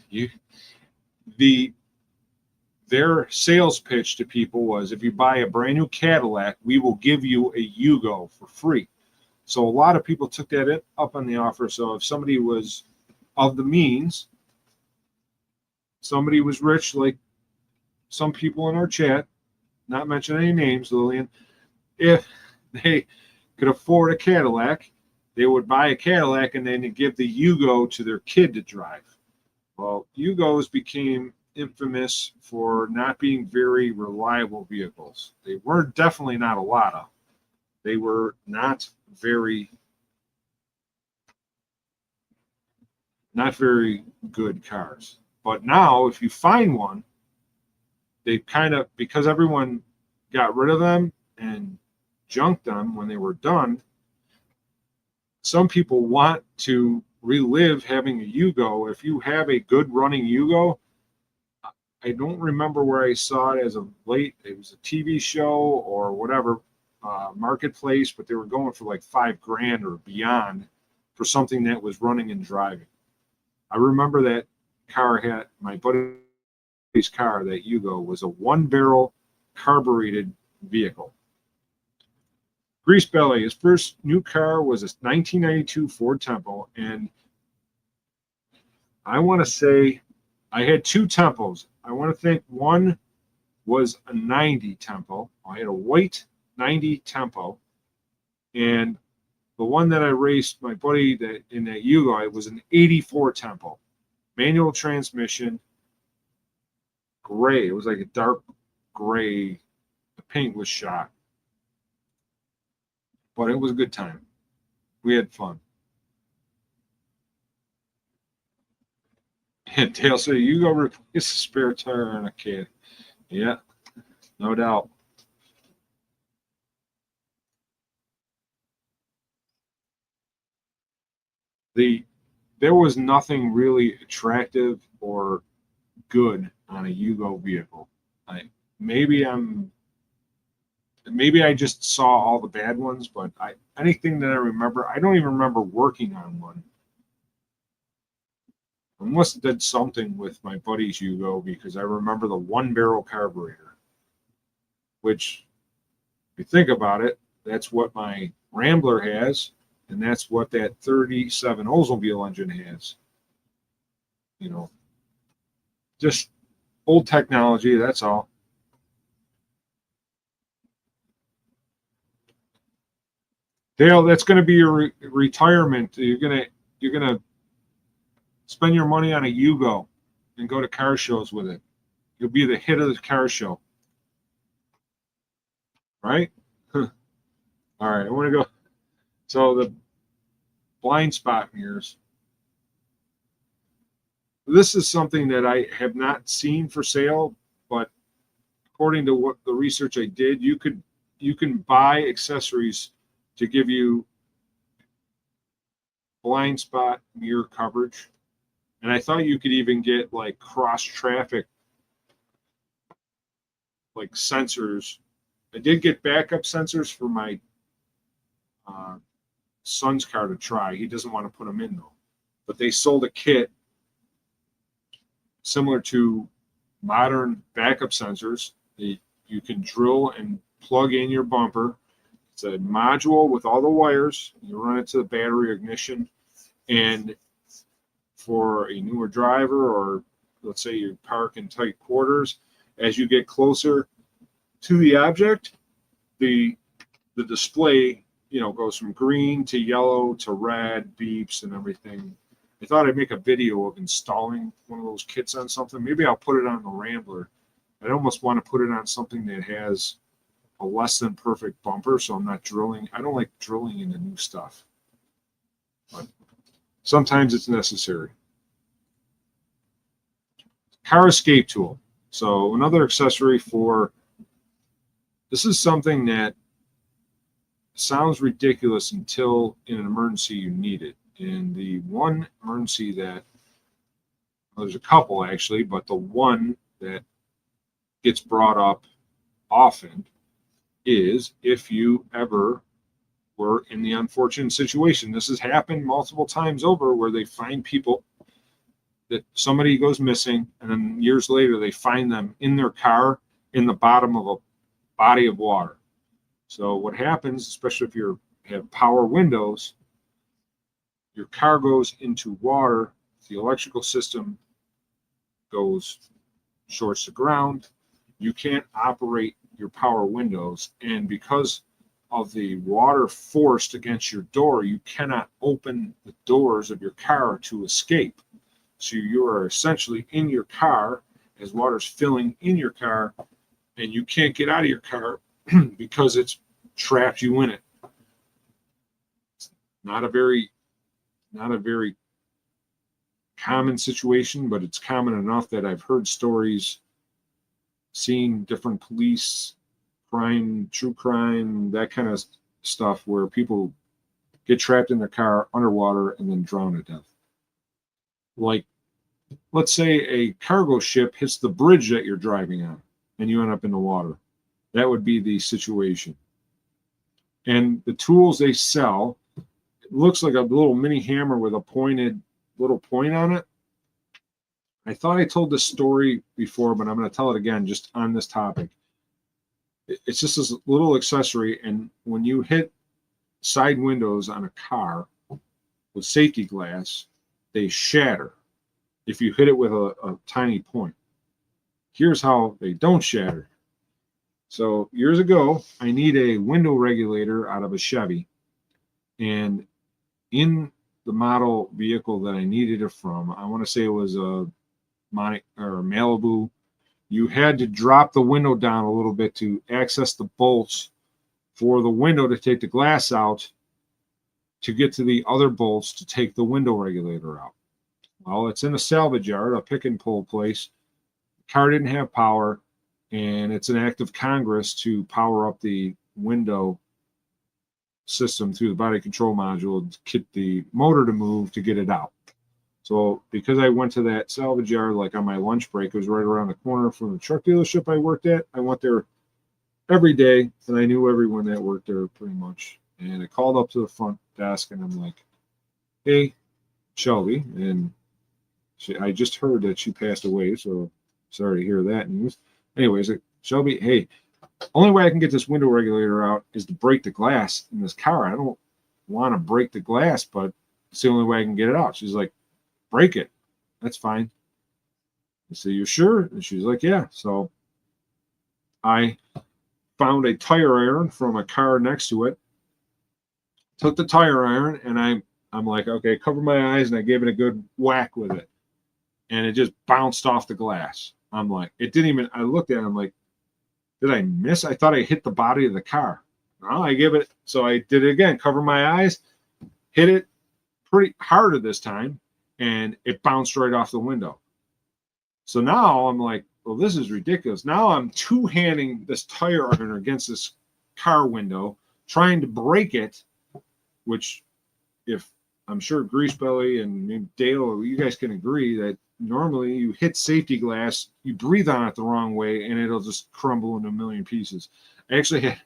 their sales pitch to people was, if you buy a brand new Cadillac, we will give you a Yugo for free. So a lot of people took that up on the offer. So if somebody was of the means, somebody was rich, like some people in our chat, not mention any names, Lillian, if they could afford a Cadillac, they would buy a Cadillac and then give the Yugo to their kid to drive. Well, Yugos became infamous for not being very reliable vehicles. They were definitely not a lot of. They were not very good cars. But now, if you find one, they kind of, because everyone got rid of them and junked them when they were done, some people want to relive having a Yugo. If you have a good running Yugo, I don't remember where I saw it as of late. It was a TV show or whatever, marketplace, but they were going for like $5,000 or beyond for something that was running and driving. I remember that car had, my buddy's car, that Yugo, was a 1-barrel carbureted vehicle. Grease Belly, his first new car was a 1992 Ford Tempo, and I want to say I had 2 Tempos. I want to think one was a 90 Tempo. I had a white 90 Tempo, and the one that I raced my buddy that in that Yugo, it was an 84 Tempo, manual transmission, gray. It was like a dark gray. The paint was shot, but it was a good time. We had fun. And Dale said, "You go replace a spare tire on a kid." Yeah, no doubt. There was nothing really attractive or good on a Yugo vehicle. Maybe I just saw all the bad ones, but anything that I remember, I don't even remember working on one. I must have did something with my buddy's Yugo because I remember the 1-barrel carburetor, which, if you think about it, that's what my Rambler has, and that's what that 37 Oldsmobile engine has. You know, just old technology, that's all. Dale, that's going to be your retirement. You're gonna spend your money on a Yugo and go to car shows with it. You'll be the hit of the car show, right? All right, I want to go. So the blind spot mirrors. This is something that I have not seen for sale, but according to what the research I did, you can buy accessories to give you blind spot mirror coverage. And I thought you could even get like cross traffic, like sensors. I did get backup sensors for my son's car to try. He doesn't want to put them in though. But they sold a kit similar to modern backup sensors. You can drill and plug in your bumper. It's a module with all the wires. You run it to the battery ignition, and for a newer driver, or let's say you park in tight quarters, as you get closer to the object, the display, goes from green to yellow to red, beeps and everything. I thought I'd make a video of installing one of those kits on something. Maybe I'll put it on the Rambler. I almost want to put it on something that has a less than perfect bumper, so I'm not drilling. I don't like drilling into new stuff, but sometimes it's necessary. Car escape tool. So another accessory for, this is something that sounds ridiculous until in an emergency you need it. And the one emergency that, well, there's a couple actually, but the one that gets brought up often is if you ever were in the unfortunate situation. This has happened multiple times over where they find people that somebody goes missing, and then years later they find them in their car in the bottom of a body of water. So what happens, especially if you have power windows, your car goes into water, the electrical system shorts the ground, you can't operate your power windows, and because of the water forced against your door, you cannot open the doors of your car to escape. So you are essentially in your car as water's filling in your car, and you can't get out of your car because it's trapped you in it. It's not a very common situation, but it's common enough that I've heard stories, seen different police, crime, true crime, that kind of stuff where people get trapped in their car underwater and then drown to death. Like, let's say a cargo ship hits the bridge that you're driving on and you end up in the water. That would be the situation. And the tools they sell, it looks like a little mini hammer with a pointed little point on it. I thought I told this story before, but I'm going to tell it again just on this topic. It's just this little accessory, and when you hit side windows on a car with safety glass, they shatter if you hit it with a tiny point. Here's how they don't shatter. So years ago, I need a window regulator out of a Chevy, and in the model vehicle that I needed it from, I want to say it was a Malibu, you had to drop the window down a little bit to access the bolts for the window to take the glass out to get to the other bolts to take the window regulator out. Well, it's in a salvage yard, a pick and pull place. The car didn't have power, and it's an act of Congress to power up the window system through the body control module to get the motor to move to get it out. So because I went to that salvage yard like on my lunch break, it was right around the corner from the truck dealership I worked at. I went there every day, and I knew everyone that worked there pretty much. And I called up to the front desk, and I'm like, "Hey, Shelby," and I just heard that she passed away, so sorry to hear that news. Anyways, Shelby, hey, only way I can get this window regulator out is to break the glass in this car. I don't want to break the glass, but it's the only way I can get it out. She's like, break it. That's fine. I said, you sure? And she's like, yeah. So I found a tire iron from a car next to it, took the tire iron, and I'm like, okay, cover my eyes, and I gave it a good whack with it. And it just bounced off the glass. I'm like, it didn't even, I looked at it, I'm like, did I miss? I thought I hit the body of the car. No, I gave it, so I did it again, cover my eyes, hit it pretty harder this time, and it bounced right off the window. So now I'm like, well, this is ridiculous. Now I'm two-handing this tire iron against this car window, trying to break it, which if I'm sure Greasebelly and maybe Dale, you guys can agree that normally you hit safety glass, you breathe on it the wrong way, and it'll just crumble into a million pieces. I actually had a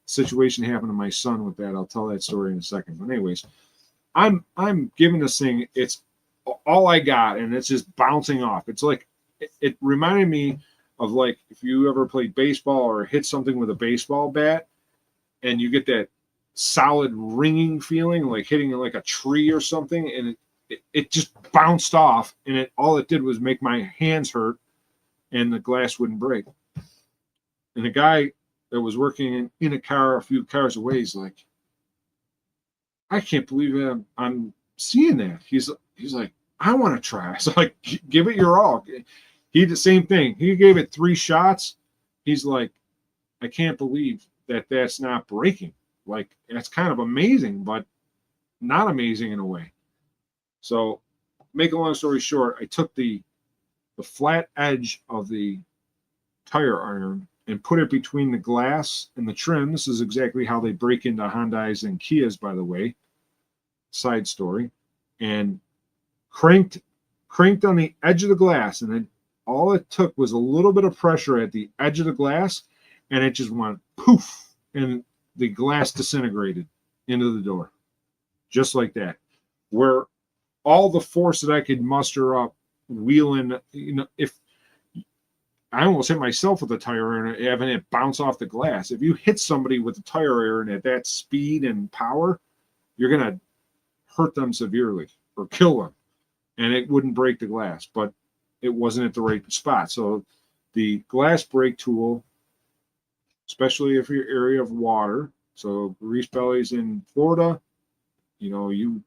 situation happen to my son with that. I'll tell that story in a second. But anyways, I'm giving this thing, it's all I got, and it's just bouncing off. It's like, it reminded me of like if you ever played baseball or hit something with a baseball bat and you get that solid ringing feeling like hitting it like a tree or something, and it just bounced off, and all it did was make my hands hurt and the glass wouldn't break. And the guy that was working in a car a few cars away is like, I can't believe I'm seeing that. He's like, I want to try. So like, give it your all. He did the same thing. He gave it 3 shots. He's like, I can't believe that's not breaking. Like, that's kind of amazing, but not amazing in a way. So make a long story short, I took the flat edge of the tire iron and put it between the glass and the trim. This is exactly how they break into Hondas and Kias, by the way. Side story. And cranked on the edge of the glass, and then all it took was a little bit of pressure at the edge of the glass, and it just went poof, and the glass disintegrated into the door, just like that. Where all the force that I could muster up wheeling, if I almost hit myself with a tire iron, having it bounce off the glass. If you hit somebody with a tire iron at that speed and power, you're gonna hurt them severely or kill them, and it wouldn't break the glass, but it wasn't at the right spot. So the glass break tool, especially if you're area of water, so grease bellies in Florida, you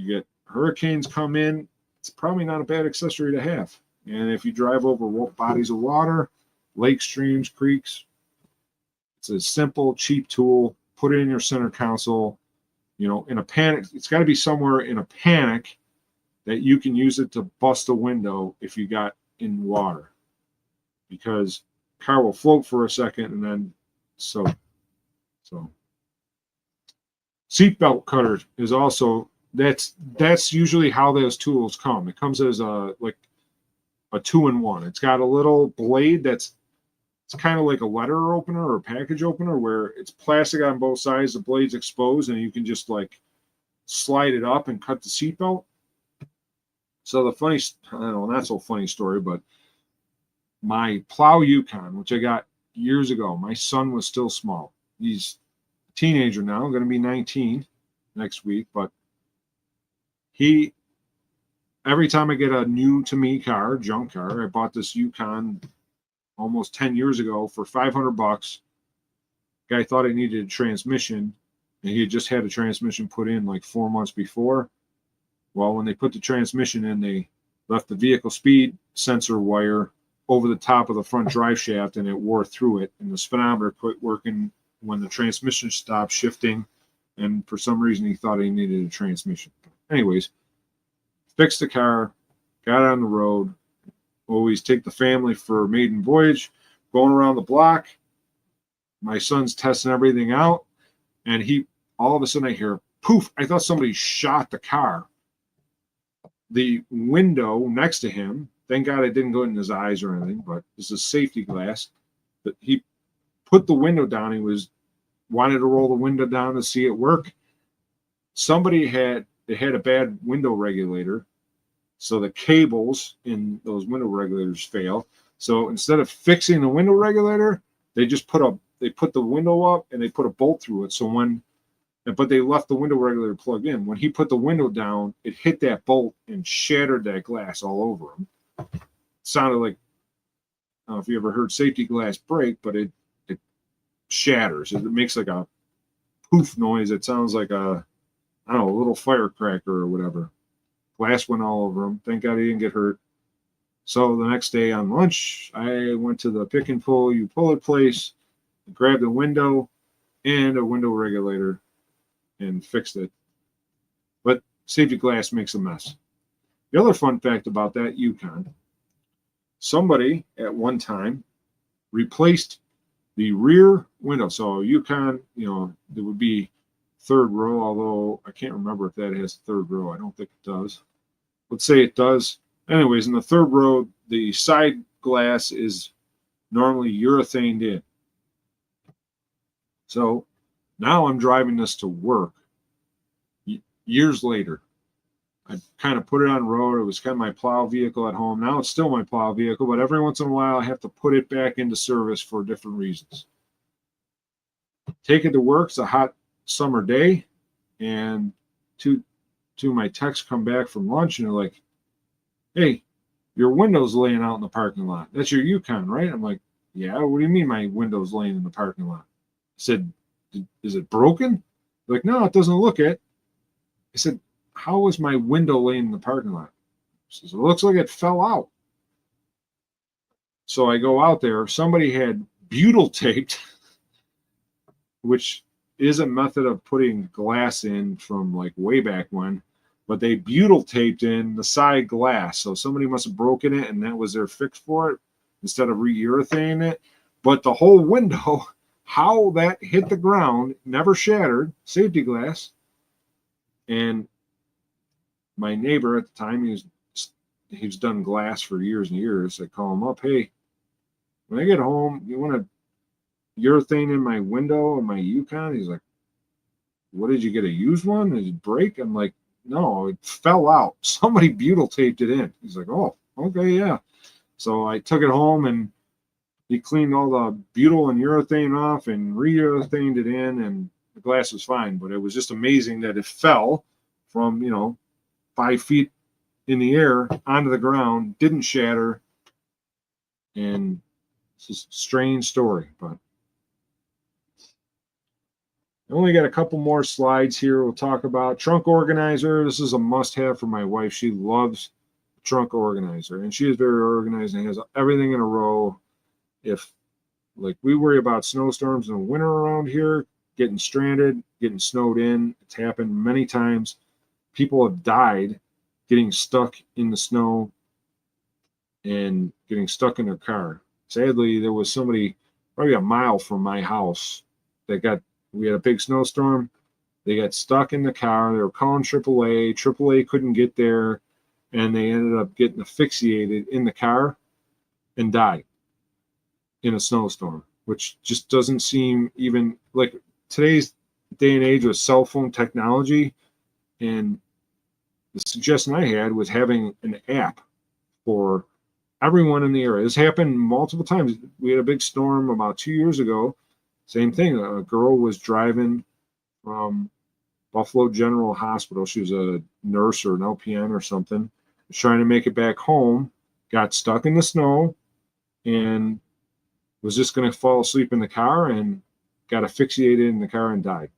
get hurricanes come in, it's probably not a bad accessory to have. And if you drive over bodies of water, lakes, streams, creeks, it's a simple, cheap tool. Put it in your center console. In a panic, it's got to be somewhere in a panic that you can use it to bust a window if you got in water, because car will float for a second and then so seatbelt cutter is also that's usually how those tools come. It comes as a 2-in-1. It's got a little blade it's kind of like a letter opener or a package opener, where it's plastic on both sides, the blade's exposed, and you can just slide it up and cut the seatbelt. So the funny, not so funny story, but my plow Yukon, which I got years ago, my son was still small. He's a teenager now, going to be 19 next week, but every time I get a new to me car, junk car, I bought this Yukon almost 10 years ago for $500. Guy thought I needed a transmission, and he had just had a transmission put in 4 months before. Well, when they put the transmission in, they left the vehicle speed sensor wire over the top of the front drive shaft, and it wore through it, and the speedometer quit working when the transmission stopped shifting, and for some reason he thought he needed a transmission. Anyways, fixed the car, got on the road. Always take the family for a maiden voyage, going around the block. My son's testing everything out, and all of a sudden I hear poof. I thought somebody shot the car. The window next to him, thank God it didn't go in his eyes or anything, but it's a safety glass. But he put the window down. He wanted to roll the window down to see it work. Somebody had a bad window regulator. So the cables in those window regulators fail. So instead of fixing the window regulator, they just put the window up and they put a bolt through it. But they left the window regulator plugged in. When he put the window down, it hit that bolt and shattered that glass all over him. It sounded like, I don't know if you ever heard safety glass break, but it shatters. It makes like a poof noise. It sounds like a little firecracker or whatever. Glass went all over him. Thank God he didn't get hurt. So the next day on lunch, I went to the pick and pull, you pull it place, grabbed a window and a window regulator and fixed it. But safety glass makes a mess. The other fun fact about that Yukon, somebody at one time replaced the rear window. So Yukon, there would be third row, although I can't remember if that has third row. I don't think it does. Let's say it does. Anyways, in the third row, the side glass is normally urethaned in. So now I'm driving this to work years later. I kind of put it on road. It was kind of my plow vehicle at home. Now it's still my plow vehicle, but every once in a while I have to put it back into service for different reasons. Take it to work. It's a hot summer day, and two of my techs come back from lunch and they're like, "Hey, your window's laying out in the parking lot. That's your Yukon, right?" I'm like, "Yeah, what do you mean my window's laying in the parking lot?" I said, "Is it broken?" They're like, "No, it doesn't look it." I said, "How was my window laying in the parking lot?" He says, "It looks like it fell out." So I go out there. Somebody had butyl taped, which is a method of putting glass in from way back when, but they butyl taped in the side glass. So somebody must have broken it and that was their fix for it. instead of re-urethane it. But the whole window, how that hit the ground, never shattered, safety glass. And my neighbor at the time, he's done glass for years and years. I call him up, hey, when I get home, you want to urethane in my window of my Yukon? He's like, what, did you get a used one? Did it break? I'm like, no, it fell out. Somebody butyl taped it in. He's like, oh, okay, yeah. So I took it home and he cleaned all the butyl and urethane off and re-urethaned it in, and the glass was fine. But it was just amazing that it fell from, 5 feet in the air onto the ground, didn't shatter. And it's just a strange story, but I only got a couple more slides here. We'll talk about trunk organizer. This is a must-have for my wife. She loves trunk organizer, and she is very organized and has everything in a row. If, like, we worry about snowstorms in the winter around here, getting stranded, getting snowed in. It's happened many times. People have died getting stuck in the snow and getting stuck in their car. Sadly, there was somebody probably a mile from my house that we had a big snowstorm. They got stuck in the car. They were calling AAA. AAA couldn't get there, and they ended up getting asphyxiated in the car and died in a snowstorm, which just doesn't seem even like today's day and age with cell phone technology. And the suggestion I had was having an app for everyone in the area. This happened multiple times. We had a big storm about 2 years ago. Same thing. A girl was driving from Buffalo General Hospital. She was a nurse or an LPN or something. Was trying to make it back home, got stuck in the snow, and was just going to fall asleep in the car and got asphyxiated in the car and died.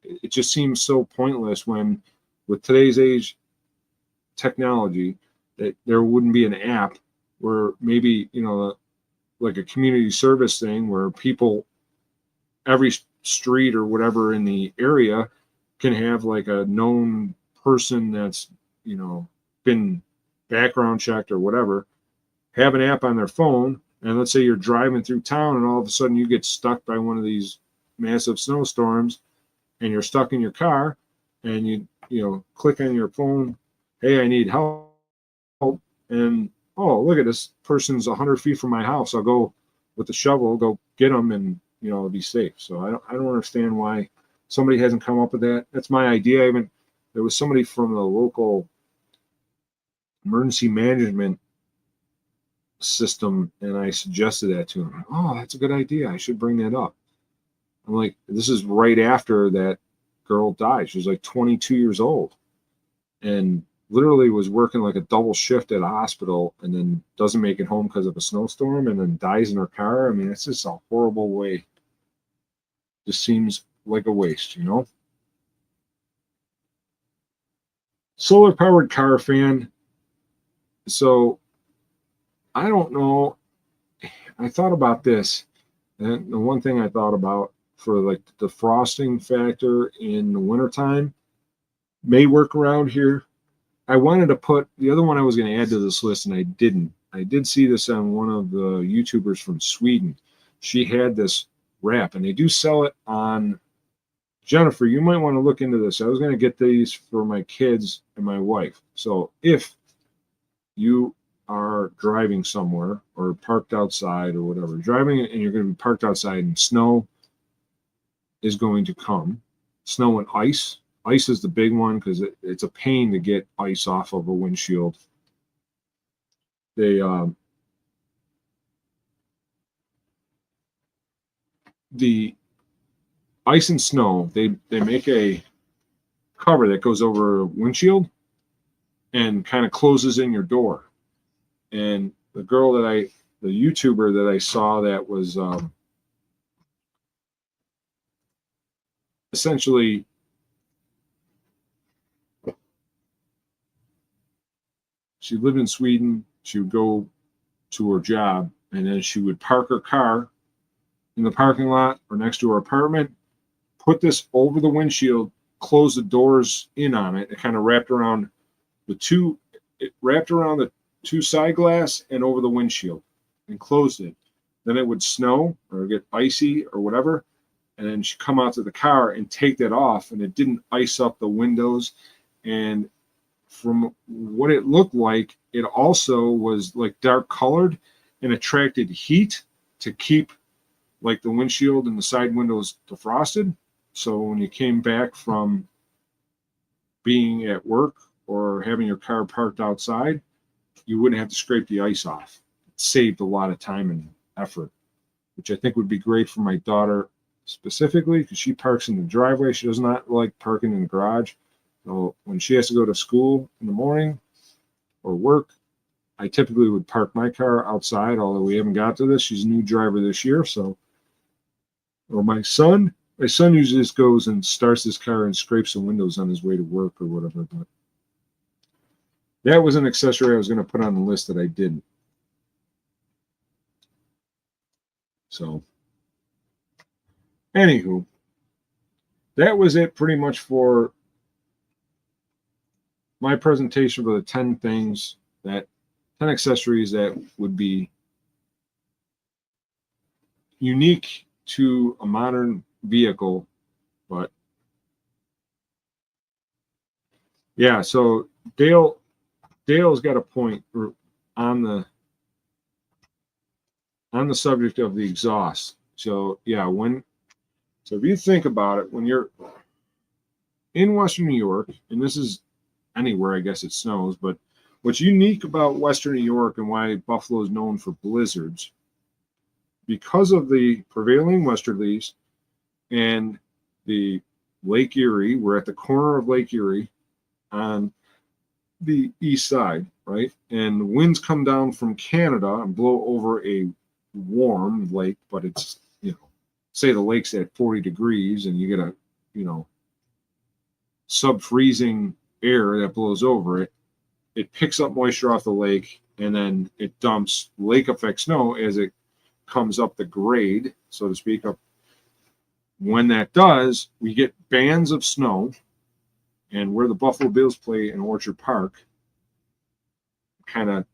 It just seems so pointless when, with today's age technology, that there wouldn't be an app where maybe, like a community service thing where people, every street or whatever in the area can have like a known person that's, been background checked or whatever, have an app on their phone. And let's say you're driving through town and all of a sudden you get stuck by one of these massive snowstorms and you're stuck in your car, and you click on your phone, hey, I need help. And, oh, look at this person's 100 feet from my house. I'll go with the shovel, go get them, and, be safe. So I don't understand why somebody hasn't come up with that. That's my idea. There was somebody from the local emergency management system, and I suggested that to him. Oh, that's a good idea. I should bring that up. I'm like, this is right after that girl died. She was like 22 years old and literally was working like a double shift at a hospital, and then doesn't make it home because of a snowstorm, and then dies in her car. I mean, it's just a horrible way. Just seems like a waste, Solar powered car fan. So I don't know. I thought about this, and the one thing I thought about for like the defrosting factor in the wintertime may work around here. I wanted to put the other one I was going to add to this list, and I didn't. I did see this on one of the YouTubers from Sweden. She had this wrap, and they do sell it on. Jennifer, you might want to look into this. I was going to get these for my kids and my wife. So if you are driving somewhere or parked outside or whatever, driving and you're going to be parked outside and snow is going to come, snow and ice. Ice is the big one because it's a pain to get ice off of a windshield. The ice and snow, they make a cover that goes over a windshield and kind of closes in your door. And the YouTuber that I saw that was essentially she lived in Sweden. She would go to her job, and then she would park her car in the parking lot or next to her apartment, put this over the windshield, close the doors in on it. It kind of wrapped around the two side glass and over the windshield. and closed it. Then it would snow or get icy or whatever, and then she'd come out to the car and take that off, and it didn't ice up the windows. And from what it looked like, it also was like dark colored and attracted heat to keep like the windshield and the side windows defrosted. So when you came back from being at work or having your car parked outside, you wouldn't have to scrape the ice off. It saved a lot of time and effort, which I think would be great for my daughter specifically, because she parks in the driveway. She does not like parking in the garage. So when she has to go to school in the morning or work, I typically would park my car outside, although we haven't got to this. She's a new driver this year. So, or my son usually just goes and starts his car and scrapes the windows on his way to work or whatever. But that was an accessory I was going to put on the list that I didn't. So, anywho, that was it pretty much for my presentation for the 10 accessories that would be unique to a modern vehicle. But yeah, so Dale's got a point on the subject of the exhaust. So yeah, so if you think about it, when you're in Western New York, and this is anywhere, I guess it snows, but what's unique about Western New York and why Buffalo is known for blizzards, because of the prevailing westerlies and the Lake Erie, we're at the corner of Lake Erie on the east side, right? And the winds come down from Canada and blow over a warm lake, but it's, say the lake's at 40 degrees and you get a, sub-freezing air that blows over it. It picks up moisture off the lake, and then it dumps lake effect snow as it comes up the grade, so to speak. When that does, we get bands of snow, and where the Buffalo Bills play in Orchard Park, kind of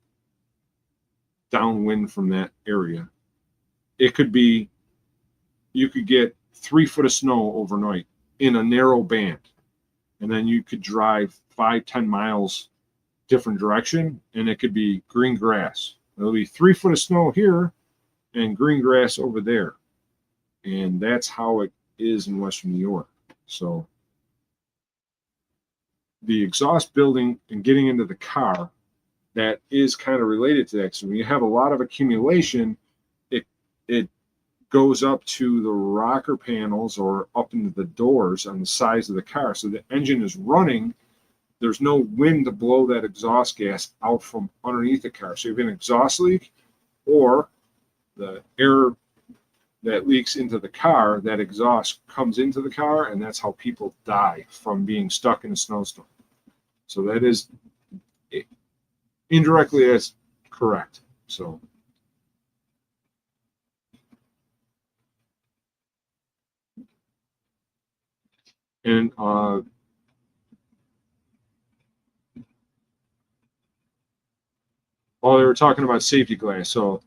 downwind from that area, it could be, you could get 3 foot of snow overnight in a narrow band. And then you could drive 5-10 miles different direction, and it could be green grass. There'll be 3 foot of snow here and green grass over there. And that's how it is in Western New York. So the exhaust building and getting into the car, that is kind of related to that. So when you have a lot of accumulation, it goes up to the rocker panels or up into the doors on the sides of the car. So the engine is running. There's no wind to blow that exhaust gas out from underneath the car. So you have an exhaust leak, or the air that leaks into the car, that exhaust comes into the car, and that's how people die from being stuck in a snowstorm. So that is indirectly, that's correct. So and while they were talking about safety glass, so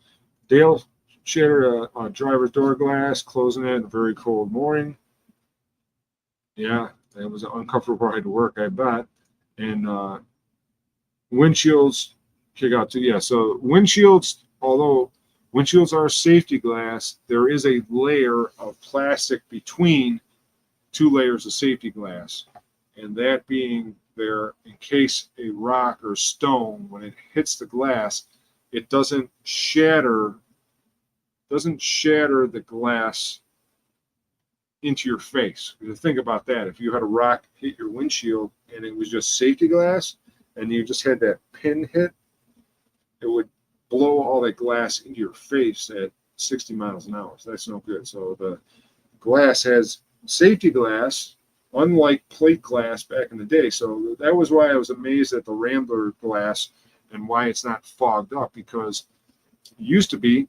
Dale shattered a driver's door glass, closing it in a very cold morning. Yeah, that was an uncomfortable ride to work, I bet. And windshields kick out too. Yeah, so windshields, although windshields are safety glass, there is a layer of plastic between 2 layers of safety glass, and that being there in case a rock or stone, when it hits the glass, it doesn't shatter the glass into your face. Because think about that. If you had a rock hit your windshield and it was just safety glass and you just had that pin hit, it would blow all that glass into your face at 60 miles an hour. So that's no good. So the glass has safety glass, unlike plate glass back in the day. So that was why I was amazed at the Rambler glass and why it's not fogged up, because it used to be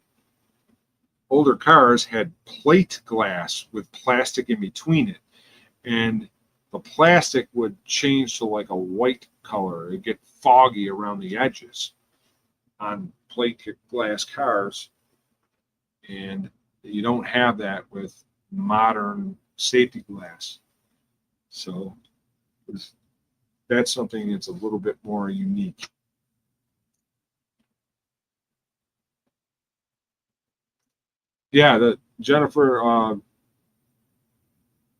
older cars had plate glass with plastic in between it, and the plastic would change to like a white color. It'd get foggy around the edges on plate glass cars, and you don't have that with modern safety glass. So that's something that's a little bit more unique. Yeah, the Jennifer,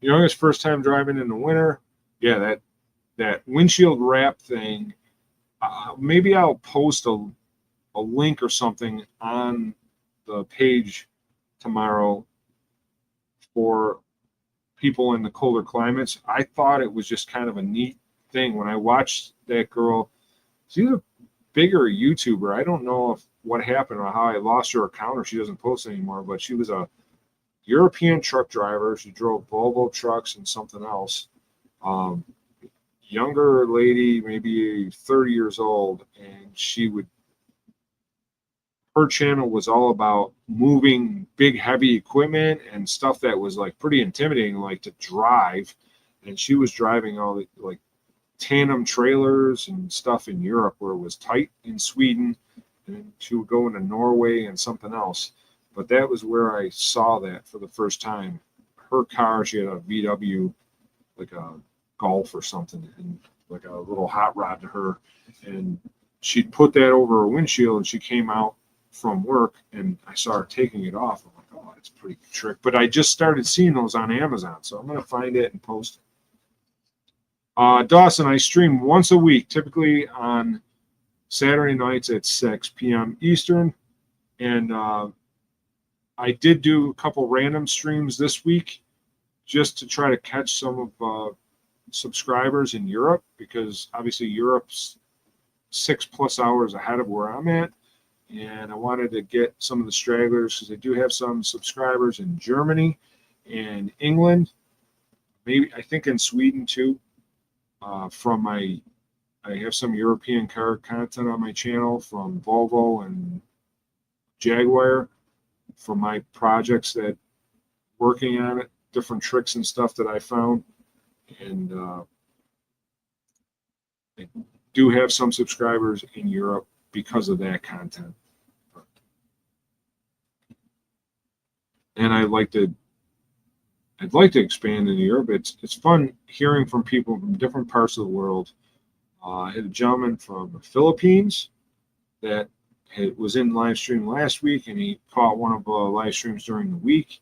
youngest first time driving in the winter. Yeah, that windshield wrap thing. Maybe I'll post a link or something on the page tomorrow for people in the colder climates. I thought it was just kind of a neat thing when I watched that girl. She's a bigger YouTuber. I don't know what happened or how I lost her account or she doesn't post anymore, but she was a European truck driver. She drove Volvo trucks and something else. Younger lady, maybe 30 years old, and her channel was all about moving big, heavy equipment and stuff that was like pretty intimidating, like to drive. And she was driving all the like tandem trailers and stuff in Europe where it was tight in Sweden, and she would go into Norway and something else. But that was where I saw that for the first time. Her car, she had a VW, like a Golf or something, and like a little hot rod to her, and she'd put that over her windshield, and she came out from work, and I saw her taking it off. I'm like, oh, that's a pretty good trick. But I just started seeing those on Amazon, so I'm going to find it and post it. Dawson, I stream once a week, typically on Saturday nights at 6 p.m. Eastern, and I did do a couple random streams this week just to try to catch some of subscribers in Europe, because obviously Europe's 6+ hours ahead of where I'm at, and I wanted to get some of the stragglers because I do have some subscribers in Germany and England, maybe I think in Sweden too. I have some European car content on my channel from Volvo and Jaguar for my projects that working on it, different tricks and stuff that I found. And I do have some subscribers in Europe because of that content. And I'd like to expand into Europe. It's fun hearing from people from different parts of the world. I had a gentleman from the Philippines that was in live stream last week, and he caught one of the live streams during the week.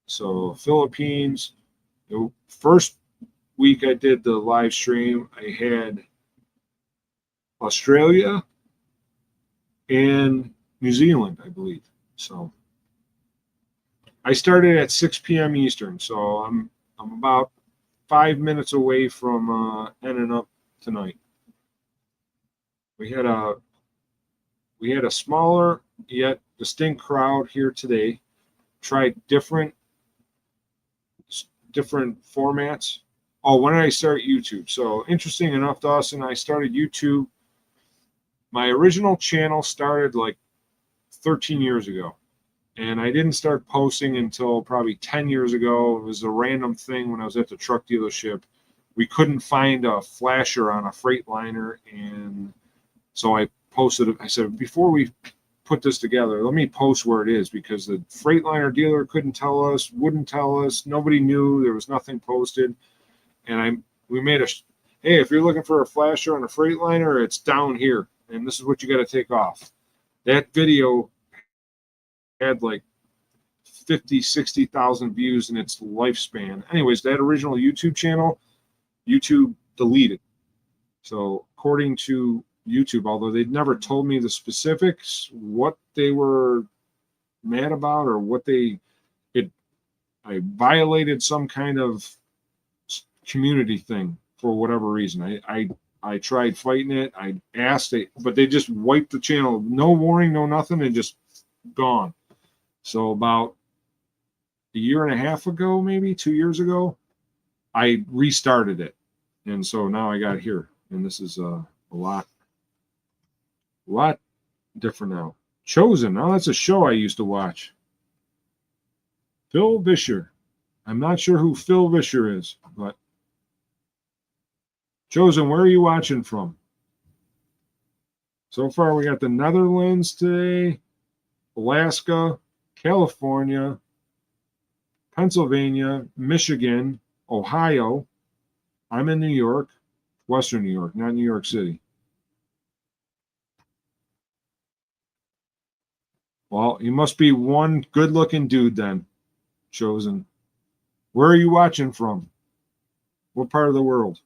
So Philippines. The first week I did the live stream, I had Australia and New Zealand, I believe. So I started at 6 p.m. Eastern, so I'm about 5 minutes away from ending up tonight. We had a smaller yet distinct crowd here today. Tried different formats. Oh, when did I start YouTube? So interesting enough, Dawson, I started YouTube. My original channel started like 13 years ago, and I didn't start posting until probably 10 years ago. It was a random thing when I was at the truck dealership. We couldn't find a flasher on a Freightliner, and so I posted it. I said, before we put this together, let me post where it is, because the Freightliner dealer couldn't tell us, wouldn't tell us, nobody knew, there was nothing posted. And we made hey, if you're looking for a flasher on a Freightliner, it's down here, and this is what you got to take off. That video had like 50,000-60,000 views in its lifespan. Anyways, that original YouTube channel, YouTube deleted. So according to YouTube, although they'd never told me the specifics, what they were mad about, or what I violated some kind of community thing for whatever reason. I tried fighting it. I asked it, but they just wiped the channel. No warning, no nothing, and just gone. So about a year and a half ago, maybe 2 years ago, I restarted it. And so now I got it here. And this is a lot different now. Chosen. Now that's a show I used to watch. Phil Vischer. I'm not sure who Phil Vischer is, but Chosen, where are you watching from? So far, we got the Netherlands today, Alaska, California, Pennsylvania, Michigan, Ohio. I'm in New York, Western New York, not New York City. Well, you must be one good-looking dude then, Chosen. Where are you watching from? What part of the world?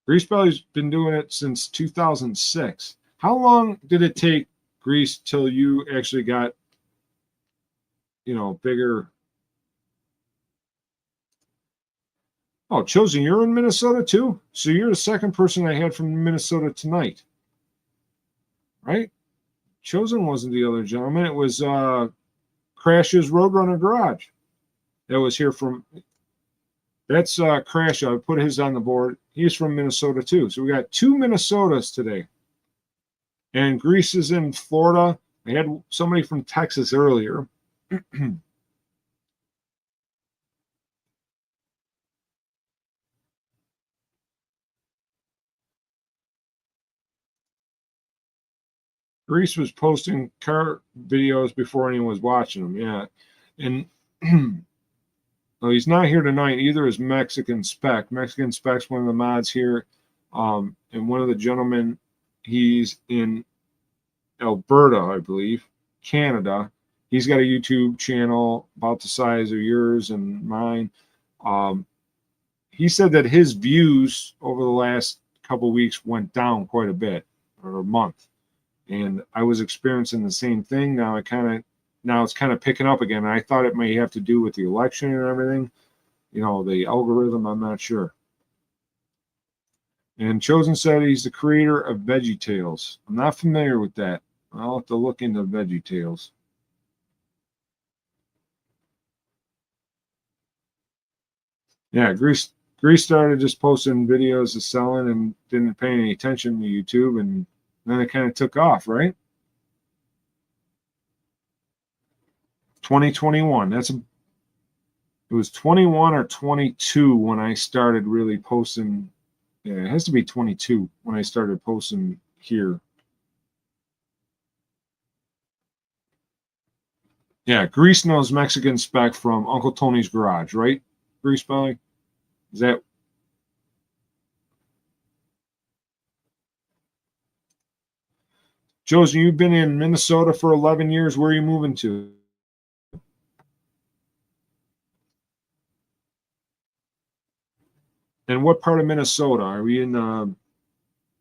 Grease Belly's been doing it since 2006. How long did it take, Grease, till you actually got, bigger? Oh, Chosen, you're in Minnesota too? So you're the second person I had from Minnesota tonight, right? Chosen wasn't the other gentleman. It was Crash's Roadrunner Garage. That was here from. That's Crash. I put his on the board. He's from Minnesota too. So we got 2 Minnesotas today. And Grease is in Florida. I had somebody from Texas earlier. Grease was posting car videos before anyone was watching them. Yeah. And well, he's not here tonight. Either is Mexican Spec. Mexican Spec's one of the mods here. And one of the gentlemen, he's in Alberta, I believe, Canada. He's got a YouTube channel about the size of yours and mine. He said that his views over the last couple of weeks went down quite a bit, or a month. And I was experiencing the same thing. Now it's kind of picking up again. I thought it may have to do with the election and everything. The algorithm, I'm not sure. And Chosen said he's the creator of Veggie Tales. I'm not familiar with that. I'll have to look into Veggie Tales. Yeah, Grease started just posting videos of selling and didn't pay any attention to YouTube, and then it kind of took off, right? 2021. It was 21 or 22 when I started really posting. Yeah, it has to be 22 when I started posting here. Yeah, Grease knows Mexican Spec from Uncle Tony's Garage, right? Grease Belly? Is that? Josie, you've been in Minnesota for 11 years. Where are you moving to? And what part of Minnesota? Are we in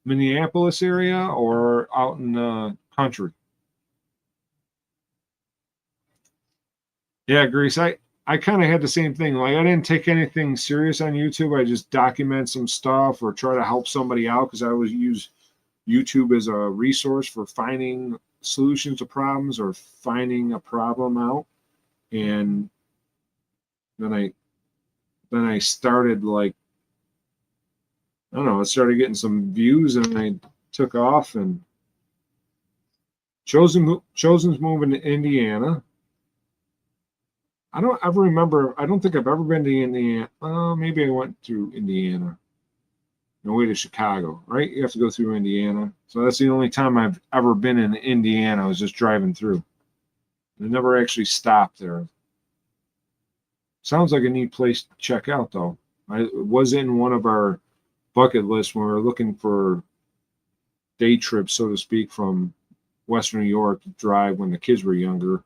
Minneapolis area or out in the country? Yeah, Grease. I kind of had the same thing. Like I didn't take anything serious on YouTube. I just document some stuff or try to help somebody out because I always use YouTube as a resource for finding solutions to problems or finding a problem out. And then I started like I don't know, I started getting some views and I took off and Chosen's moving to Indiana. I don't ever remember. I don't think I've ever been to Indiana. Maybe I went through Indiana. No way to Chicago, right? You have to go through Indiana. So that's the only time I've ever been in Indiana. I was just driving through. I never actually stopped there. Sounds like a neat place to check out, though. It was in one of our bucket lists when we were looking for day trips, so to speak, from Western New York to drive when the kids were younger.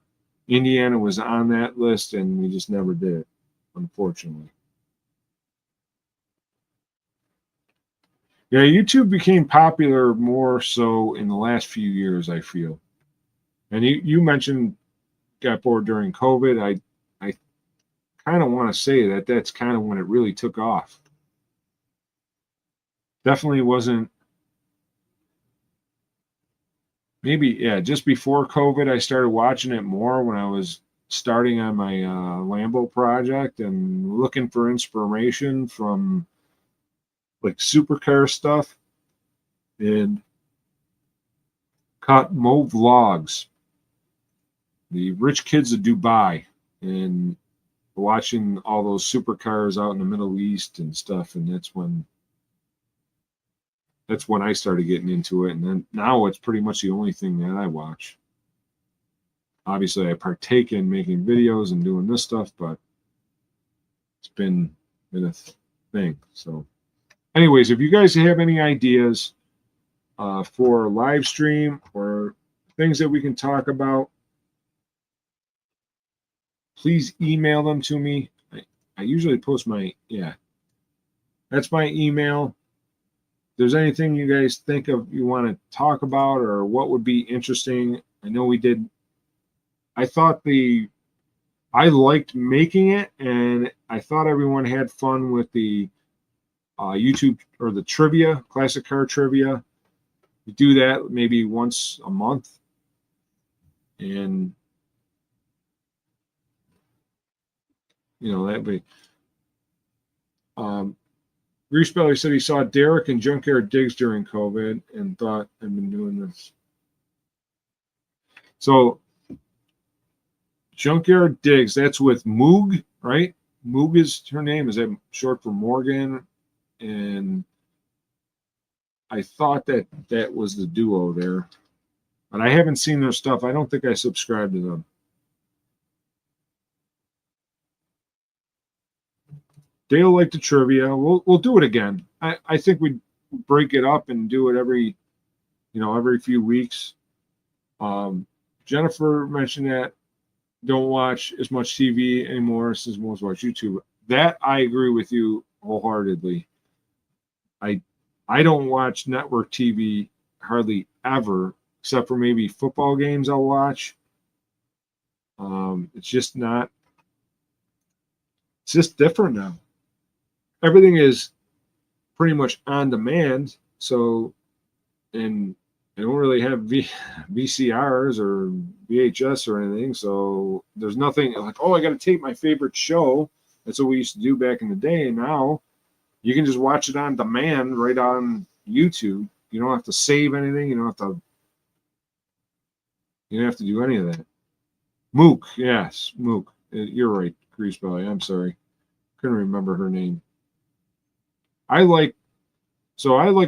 Indiana was on that list, and we just never did it, unfortunately. Yeah, YouTube became popular more so in the last few years, I feel. And you mentioned got bored during COVID. I kind of want to say that that's kind of when it really took off. Definitely wasn't. Maybe, yeah, just before COVID, I started watching it more when I was starting on my Lambo project and looking for inspiration from like supercar stuff and caught Mo Vlogs, the rich kids of Dubai. And watching all those supercars out in the Middle East and stuff, and that's when I started getting into it. And then now it's pretty much the only thing that I watch. Obviously, I partake in making videos and doing this stuff, but it's been a thing. So, anyways, if you guys have any ideas for live stream or things that we can talk about, please email them to me. I usually post that's my email. If there's anything you guys think of you want to talk about or what would be interesting, I know we did. I liked making it, and I thought everyone had fun with the YouTube or the trivia, classic car trivia. We do that maybe once a month, and that way. Grease Belly said he saw Derek and Junkyard Digs during COVID and thought I've been doing this. So Junkyard Digs, that's with Moog, right? Moog is her name. Is that short for Morgan? And I thought that was the duo there. But I haven't seen their stuff. I don't think I subscribed to them. Dale liked the trivia. We'll do it again. I think we break it up and do it every few weeks. Jennifer mentioned that don't watch as much TV anymore since most watch YouTube. That I agree with you wholeheartedly. I don't watch network TV hardly ever, except for maybe football games I'll watch. It's just different now. Everything is pretty much on demand. So, and I don't really have VCRs or VHS or anything. So there's nothing like, oh, I got to tape my favorite show. That's what we used to do back in the day. And now you can just watch it on demand right on YouTube. You don't have to save anything. You don't have to do any of that. Mook, yes, Mook. You're right, Grease Belly. I'm sorry. Couldn't remember her name. I like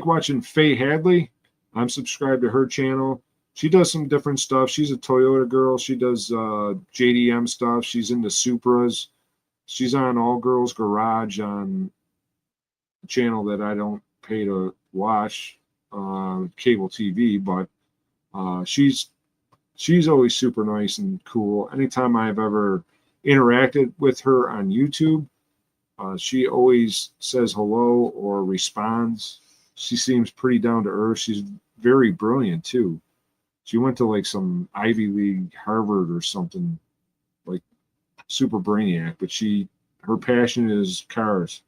watching Faye Hadley. I'm subscribed to her channel. She does some different stuff. She's a Toyota girl. She does JDM stuff. She's into Supras. She's on All Girls Garage on a channel that I don't pay to watch, cable TV, but she's always super nice and cool. Anytime I've ever interacted with her on YouTube, she always says hello or responds. She seems pretty down to earth. She's very brilliant too. She went to like some Ivy League, Harvard or something, like super brainiac, but her passion is cars.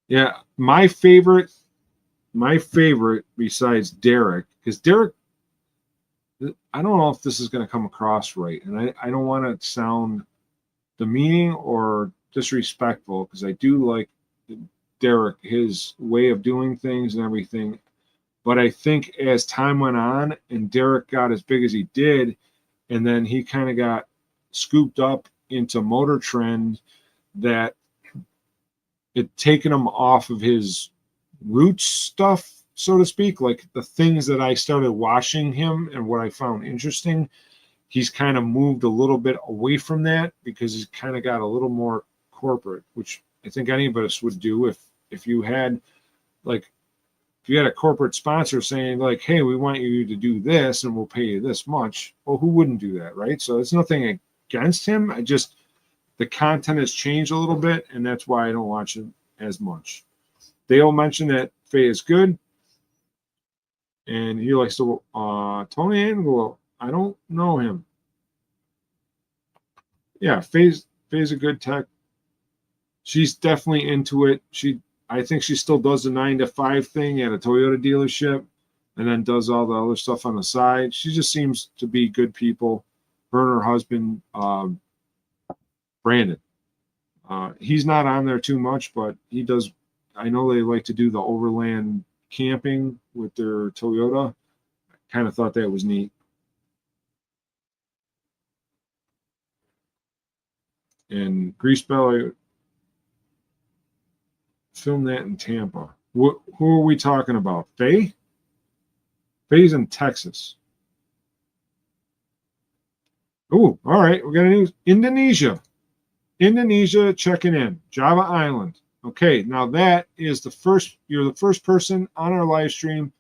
Yeah, my favorite besides Derek, because Derek, I don't know if this is going to come across right, and I don't want to sound demeaning or disrespectful, because I do like Derek, his way of doing things and everything. But I think as time went on and Derek got as big as he did, and then he kind of got scooped up into Motor Trend, that it taken him off of his roots stuff, so to speak, like the things that I started watching him and what I found interesting. He's kind of moved a little bit away from that because he's kind of got a little more corporate, which I think any of us would do if you had a corporate sponsor saying like, hey, we want you to do this and we'll pay you this much. Well, who wouldn't do that, right? So it's nothing against him. The content has changed a little bit, and that's why I don't watch it as much. Dale mentioned that Faye is good, and he likes to Tony Angelo. I don't know him. Yeah, Faye's a good tech. She's definitely into it. I think she still does the 9 to 5 thing at a Toyota dealership, and then does all the other stuff on the side. She just seems to be good people. Her and her husband, Brandon. He's not on there too much, but he does. I know they like to do the overland camping with their Toyota. I kind of thought that was neat. And Grease Belly filmed that in Tampa. Who are we talking about? Faye? Faye's in Texas. Oh, all right. We're going to use Indonesia. Indonesia checking in. Java Island. Okay, now that is you're the first person on our live stream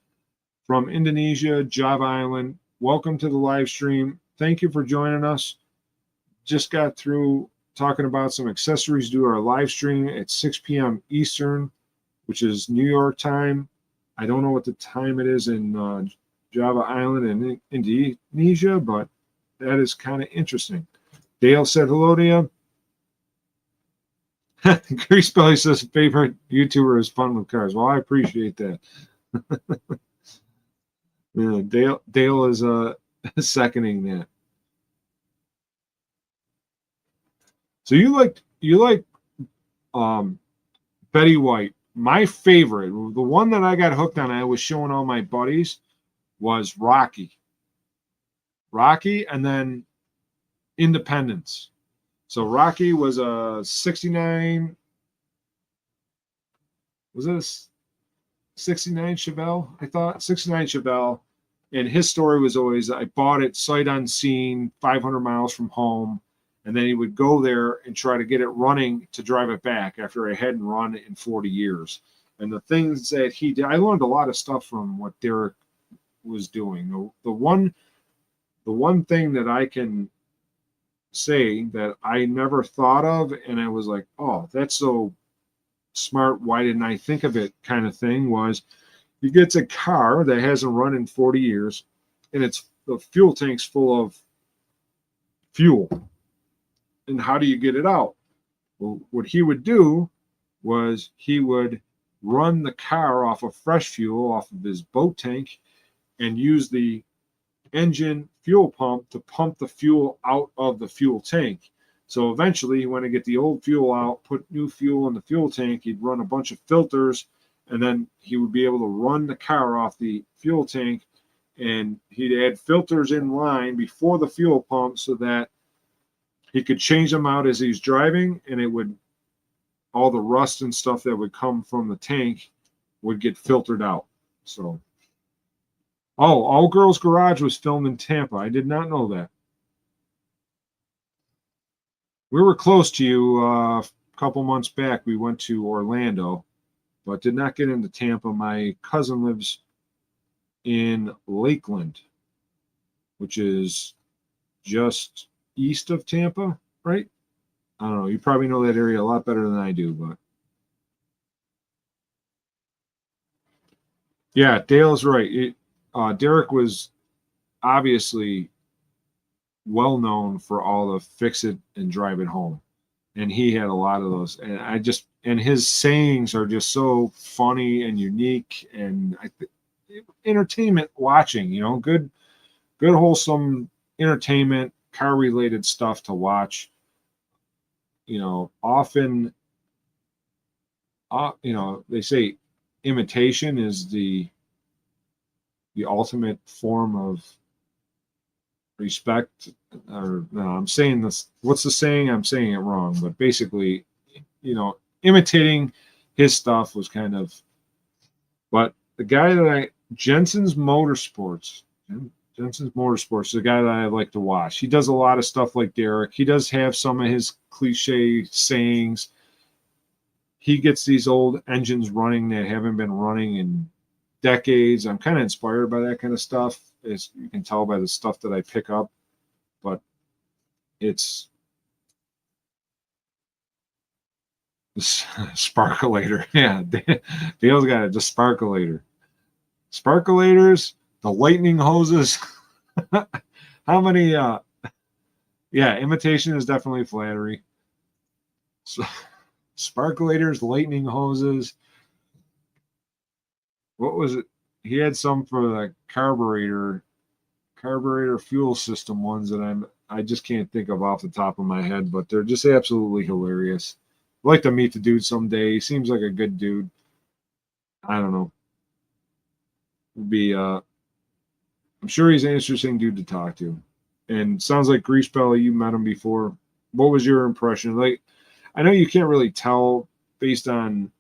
from Indonesia, Java Island. Welcome to the live stream. Thank you for joining us. Just got through talking about some accessories to our live stream at 6 p.m. Eastern, which is New York time. I don't know what the time it is in Java Island and Indonesia, but that is kind of interesting. Dale said hello to you. Grease Belly says favorite YouTuber is Fun with Cars. Well, I appreciate that. Yeah, Dale is seconding that. So you like Betty White. My favorite, the one that I got hooked on, I was showing all my buddies, was Rocky. Rocky and then Independence. So Rocky was a 69. Was it a 69 Chevelle? I thought 69 Chevelle. And his story was always, I bought it sight unseen, 500 miles from home. And then he would go there and try to get it running to drive it back after I hadn't run in 40 years. And the things that he did, I learned a lot of stuff from what Derek was doing. The one thing that I can say that I never thought of, and I was like, oh, that's so smart, why didn't I think of it, kind of thing, was he gets a car that hasn't run in 40 years, and the fuel tank's full of fuel. And how do you get it out? Well, what he would do was he would run the car off of fresh fuel off of his boat tank and use the engine fuel pump to pump the fuel out of the fuel tank. So eventually he went to get the old fuel out, put new fuel in the fuel tank. He'd run a bunch of filters, and then he would be able to run the car off the fuel tank, and he'd add filters in line before the fuel pump so that he could change them out as he's driving, and it would, all the rust and stuff that would come from the tank would get filtered out. So, All Girls Garage was filmed in Tampa. I did not know that. We were close to you a couple months back. We went to Orlando, but did not get into Tampa. My cousin lives in Lakeland, which is just east of Tampa, right? I don't know. You probably know that area a lot better than I do, but yeah, Dale's right. Derek was obviously well known for all the fix it and drive it home, and he had a lot of those. And his sayings are just so funny and unique, and entertainment watching. Good wholesome entertainment, car related stuff to watch. Often, they say imitation is the ultimate form of respect. Or no, I'm saying this. What's the saying? I'm saying it wrong, but basically, imitating his stuff was kind of. But the guy that Jensen's Motorsports is the guy that I like to watch. He does a lot of stuff like Derek. He does have some of his cliche sayings. He gets these old engines running that haven't been running in decades. I'm kind of inspired by that kind of stuff, as you can tell by the stuff that I pick up. But it's sparkulator. Yeah, Dale's got it. The sparkulator. Sparkulators, the lightning hoses. How many? Yeah, imitation is definitely flattery. So, sparkulators, lightning hoses. What was it? He had some for the carburetor fuel system ones that I just can't think of off the top of my head, but they're just absolutely hilarious. I'd like to meet the dude someday. He seems like a good dude. I don't know. I'm sure he's an interesting dude to talk to. And sounds like Grease Belly, you met him before. what was your impression? Like, I know you can't really tell based on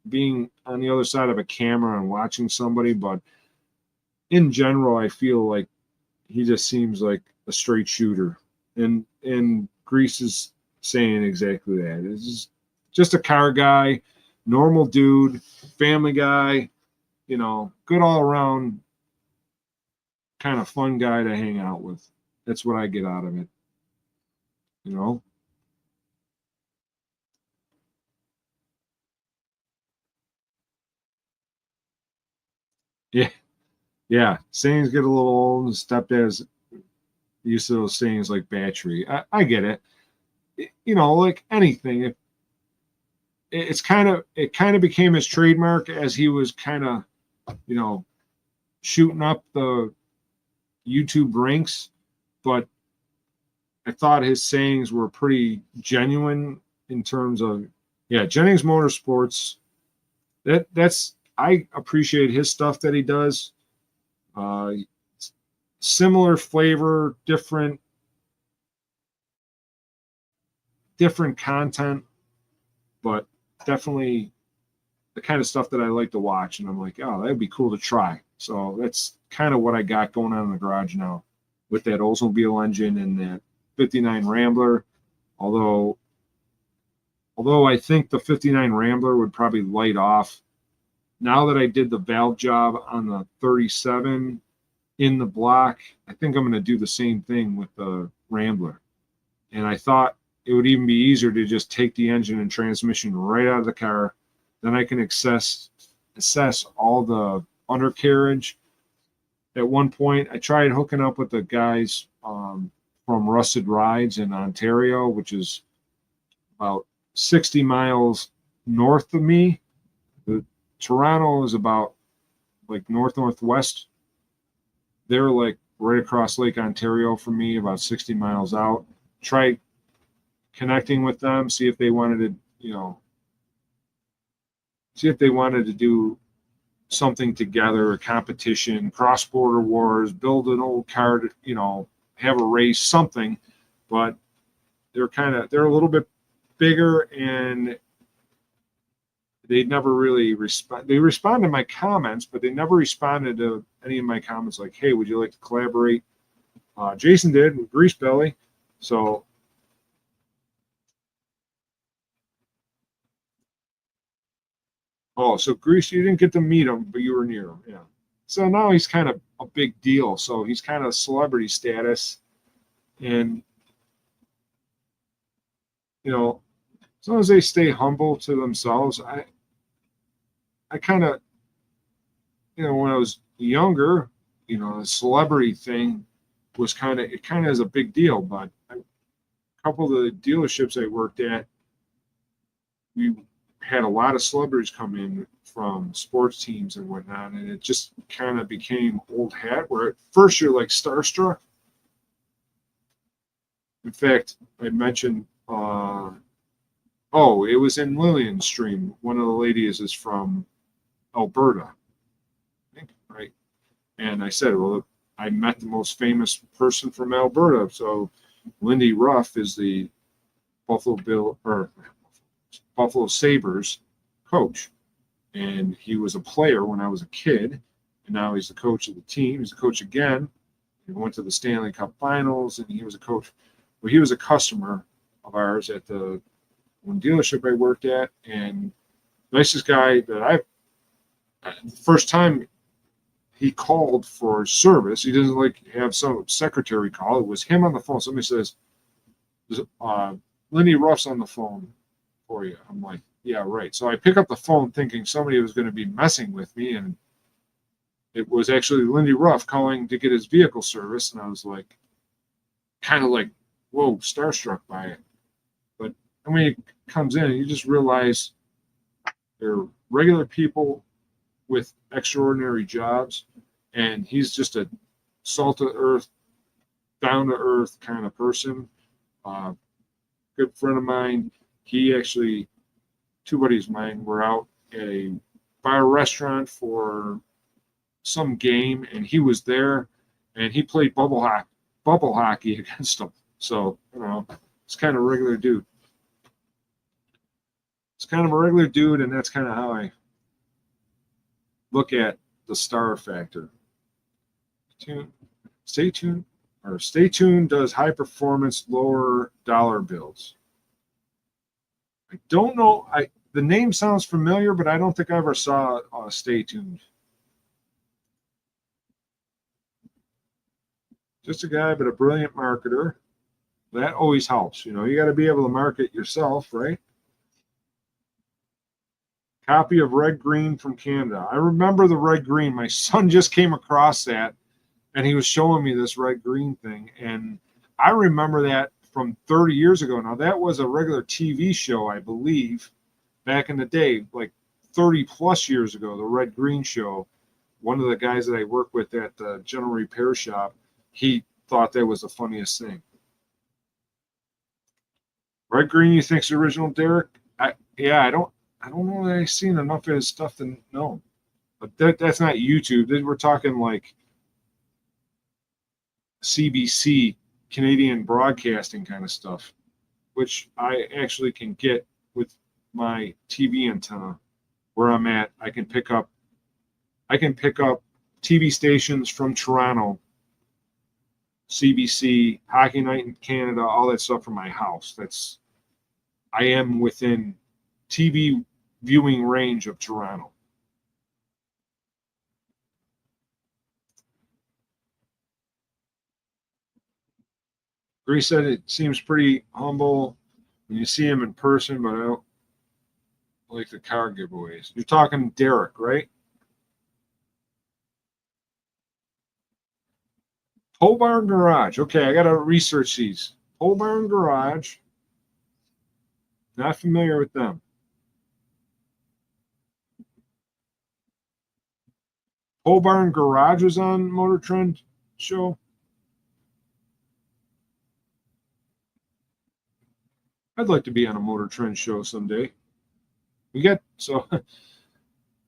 being on the other side of a camera and watching somebody, but in general, I feel like he just seems like a straight shooter. And Grease is saying exactly that. It's just a car guy, normal dude, family guy, good all around kind of fun guy to hang out with. That's what I get out of it. You know? Yeah. Yeah. Sayings get a little old, and stepdad's used to those sayings like battery. I get it. Like anything, it kind of became his trademark as he was kind of, shooting up the YouTube ranks, but I thought his sayings were pretty genuine in terms of, yeah, Jennings Motorsports. That's I appreciate his stuff that he does. Uh, Similar flavor, different content, but definitely the kind of stuff that I like to watch. And I'm like, oh, that'd be cool to try. So that's kind of what I got going on in the garage now with that Oldsmobile engine and that 59 Rambler. Although I think the 59 Rambler would probably light off. Now that I did the valve job on the 37 in the block, I think I'm going to do the same thing with the Rambler. And I thought it would even be easier to just take the engine and transmission right out of the car. Then I can assess all the undercarriage. At one point, I tried hooking up with the guys from Rusted Rides in Ontario, which is about 60 miles north of me. Toronto is about like northwest. They're like right across Lake Ontario from me, about 60 miles out. Try connecting with them, see if they wanted to do something together, a competition, cross-border wars, build an old car to, have a race, something. But they're a little bit bigger, and they never really respond. They respond to my comments, but they never responded to any of my comments like, hey, would you like to collaborate? Jason did with Grease Belly. So so Grease, you didn't get to meet him, but you were near him. Yeah. So now he's kind of a big deal. So he's kind of celebrity status. And, as long as they stay humble to themselves, I kind of, when I was younger, the celebrity thing was kind of is a big deal. But a couple of the dealerships I worked at, we had a lot of celebrities come in from sports teams and whatnot, and it just kind of became old hat, where at first you're like starstruck. In fact, I mentioned, it was in Lillian's stream. One of the ladies is from Alberta, I think, right? And I said, well, I met the most famous person from Alberta. So Lindy Ruff is the Buffalo Sabres coach. And he was a player when I was a kid. And now he's the coach of the team. He's the coach again. He went to the Stanley Cup Finals, and he was a coach. Well, he was a customer of ours at the one dealership I worked at. And nicest guy that the first time he called for service, he doesn't like have some secretary call. It was him on the phone. Somebody says, Lindy Ruff's on the phone for you. I'm like, yeah, right. So I pick up the phone thinking somebody was going to be messing with me, and it was actually Lindy Ruff calling to get his vehicle service. And I was like, kind of like, whoa, starstruck by it. But when he comes in, you just realize they're regular people with extraordinary jobs, and he's just a salt of earth, down to earth kind of person. Good friend of mine. He actually, two buddies of mine were out at a bar restaurant for some game, and he was there, and he played bubble hockey against them. So It's kind of a regular dude. It's kind of a regular dude, and that's kind of how I look at the star factor. Stay tuned. Or stay tuned does high performance, lower dollar bills. I don't know. The name sounds familiar, but I don't think I ever saw Stay Tuned. Just a guy, but a brilliant marketer. That always helps. You know, you got to be able to market yourself, right? Copy of Red Green from Canada. I remember the Red Green. My son just came across that, and he was showing me this Red Green thing. And I remember that from 30 years ago. Now, that was a regular TV show, I believe, back in the day, like 30 plus years ago, the Red Green show. One of the guys that I work with at the general repair shop, he thought that was the funniest thing. Red Green, you think's the original Derek? I don't know that I've seen enough of his stuff to know. But that's not YouTube. We're talking like CBC, Canadian broadcasting kind of stuff, which I actually can get with my TV antenna where I'm at. I can pick up TV stations from Toronto, CBC, Hockey Night in Canada, all that stuff from my house. I am within TV viewing range of Toronto. Grace said it seems pretty humble when you see him in person, but I don't like the car giveaways. You're talking Derek, right? Pole Barn Garage. Okay, I got to research these. Pole Barn Garage. Not familiar with them. Pole Barn Garage was on Motor Trend show. I'd like to be on a Motor Trend show someday.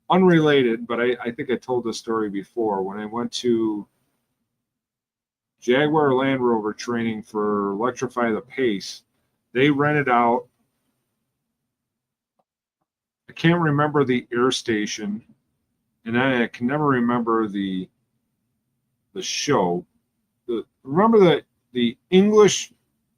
Unrelated, but I think I told this story before. When I went to Jaguar Land Rover training for Electrify the Pace, they rented out, I can't remember the air station, and I can never remember the show. Remember the English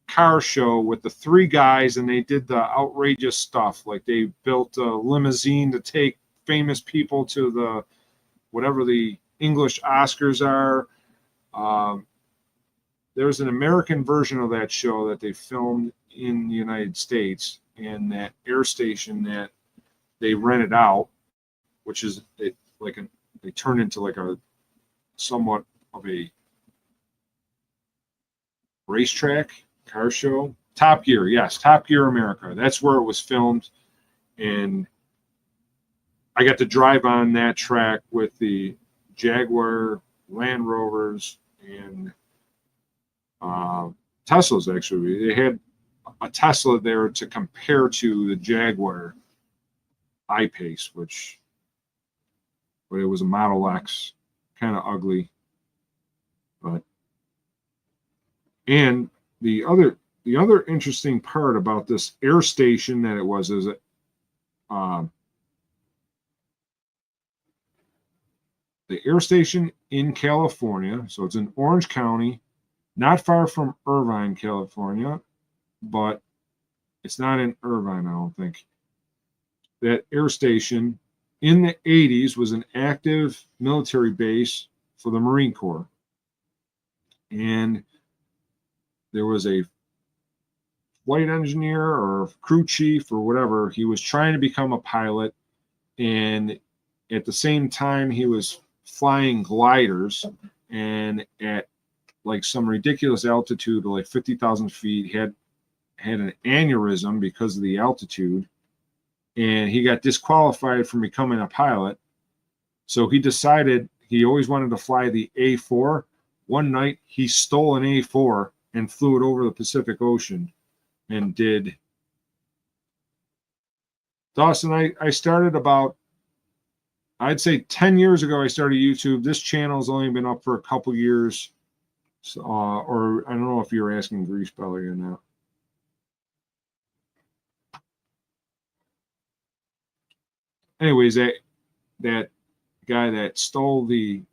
car show with the three guys, and they did the outrageous stuff, like they built a limousine to take famous people to the whatever the English Oscars are. There's an American version of that show that they filmed in the United States, and that air station that they rented out, which is they turned into like a somewhat of a racetrack car show. Top Gear, yes, Top Gear America. That's where it was filmed, and I got to drive on that track with the Jaguar Land Rovers and Teslas. Actually, they had a Tesla there to compare to the Jaguar I-Pace, but it was a Model X, kind of ugly. And the other interesting part about this air station that it was is that the air station in California, so it's in Orange County, not far from Irvine, California, but it's not in Irvine, I don't think. That air station in the 80s was an active military base for the Marine Corps. And there was a flight engineer or crew chief or whatever. He was trying to become a pilot, and at the same time he was flying gliders, and at like some ridiculous altitude, like 50,000 feet, had an aneurysm because of the altitude, and he got disqualified from becoming a pilot. So he decided he always wanted to fly the A4. One night he stole an A4 and flew it over the Pacific Ocean and did. Dawson, I started about, I'd say 10 years ago, I started YouTube. This channel's only been up for a couple years. So, or I don't know if you're asking Grease Belly or not. anyways, that guy that stole the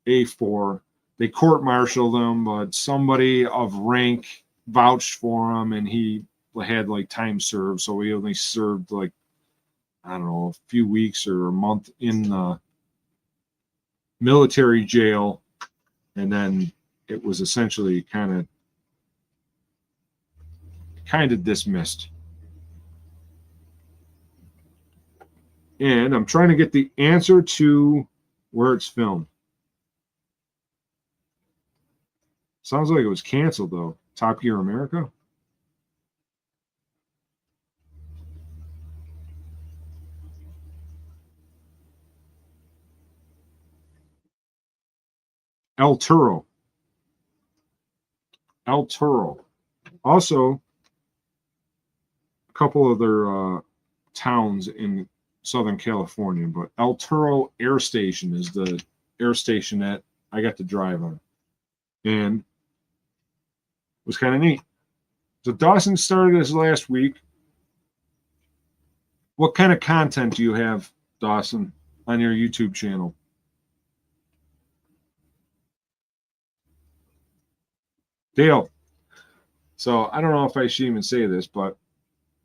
A4, they court-martialed him, but somebody of rank vouched for him, and he had like time served, so he only served like, I don't know, a few weeks or a month in the military jail, and then it was essentially kind of dismissed. And I'm trying to get the answer to where it's filmed. Sounds like it was canceled, though. Top Gear America? El Toro. El Toro. Also, a couple other towns in Southern California, but El Toro Air Station is the air station that I got to drive on. And it was kind of neat. So Dawson started this last week. What kind of content do you have, Dawson, on your YouTube channel? Dale. So I don't know if I should even say this, but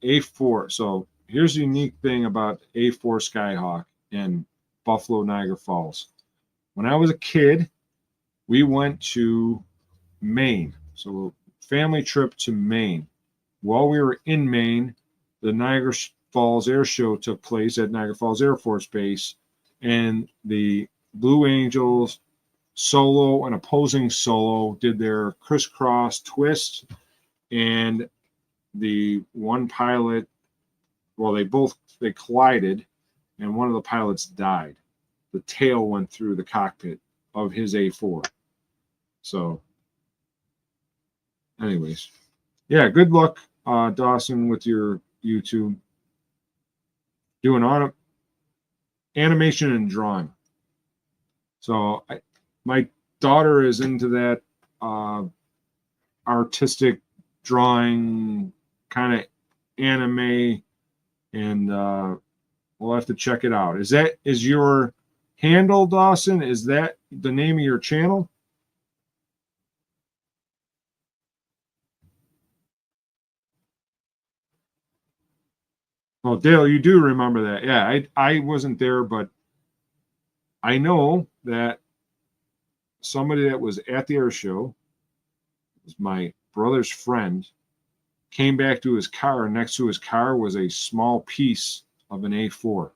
A4. So here's the unique thing about A4 Skyhawk in Buffalo, Niagara Falls. When I was a kid, we went to Maine. So family trip to Maine. While we were in Maine, the Niagara Falls Air Show took place at Niagara Falls Air Force Base, and the Blue Angels solo and opposing solo did their crisscross twist, and the one pilot, well, they collided, and one of the pilots died. The tail went through the cockpit of his A4. So anyways, yeah, good luck, Dawson, with your YouTube. Doing animation and drawing. So my daughter is into that artistic drawing kind of anime, and we'll have to check it out. Is your handle, Dawson? Is that the name of your channel? Oh, Dale, you do remember that. Yeah, I wasn't there, but I know that somebody that was at the air show, was my brother's friend, came back to his car, and next to his car was a small piece of an A4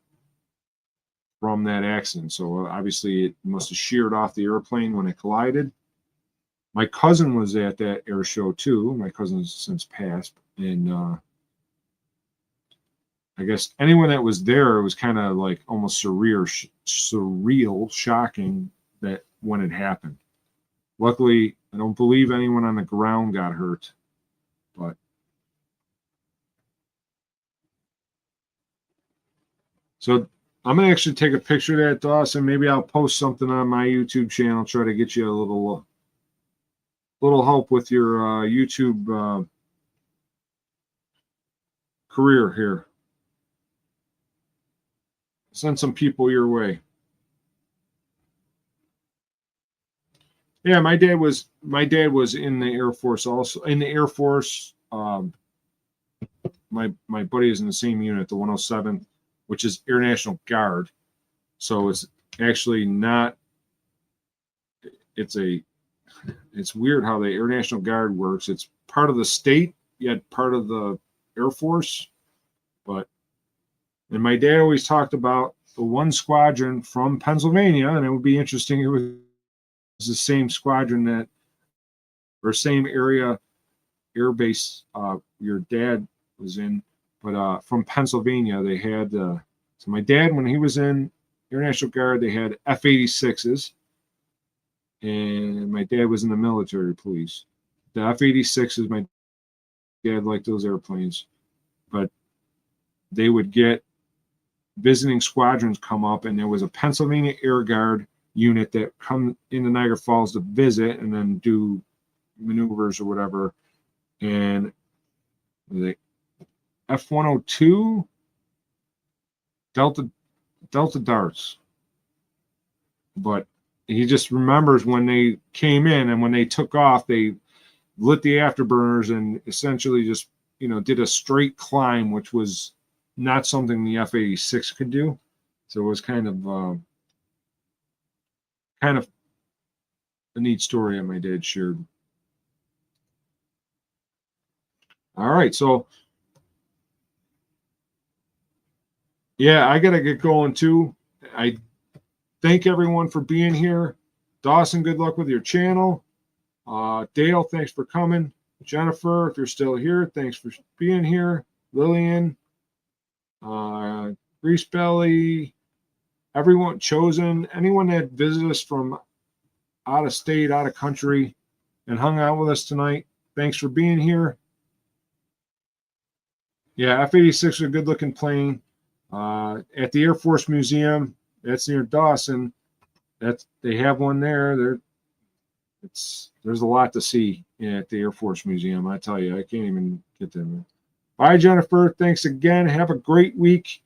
from that accident. So obviously it must have sheared off the airplane when it collided. My cousin was at that air show too. My cousin's since passed, and I guess anyone that was there, it was kind of like almost surreal, shocking that when it happened. Luckily, I don't believe anyone on the ground got hurt, but so I'm gonna actually take a picture of that, Dawson. Maybe I'll post something on my YouTube channel, try to get you a little help with your YouTube career here. Send some people your way. Yeah, my dad was in the Air Force also. In the Air Force, my buddy is in the same unit, the 107th, which is Air National Guard. So it's actually not. It's weird how the Air National Guard works. It's part of the state, yet part of the Air Force. And my dad always talked about the one squadron from Pennsylvania, and it would be interesting. It was the same squadron or same area, air base your dad was in, but from Pennsylvania they had. So my dad, when he was in Air National Guard, they had F-86s, and my dad was in the military police. The F-86s, my dad liked those airplanes, but they would get visiting squadrons come up, and there was a Pennsylvania Air Guard unit that come into Niagara Falls to visit and then do maneuvers or whatever. And the F-102 Delta darts. But he just remembers when they came in and when they took off, they lit the afterburners and essentially just, did a straight climb, which was not something the F-86 could do. So it was kind of a neat story that my dad shared. All right, so yeah, I gotta get going too. I thank everyone for being here. Dawson, good luck with your channel. Dale, thanks for coming. Jennifer, if you're still here, thanks for being here. Lillian, Grease Belly, everyone chosen, anyone that visited us from out of state, out of country, and hung out with us tonight, thanks for being here. Yeah, F-86 is a good looking plane. At the Air Force Museum, that's near Dawson. They have one there. There's a lot to see at the Air Force Museum. I tell you, I can't even get them. Bye, Jennifer. Thanks again. Have a great week.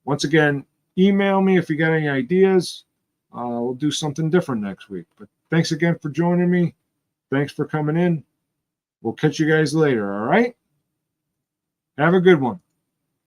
Once again, email me if you got any ideas. We'll do something different next week. But thanks again for joining me. Thanks for coming in. We'll catch you guys later. All right. Have a good one.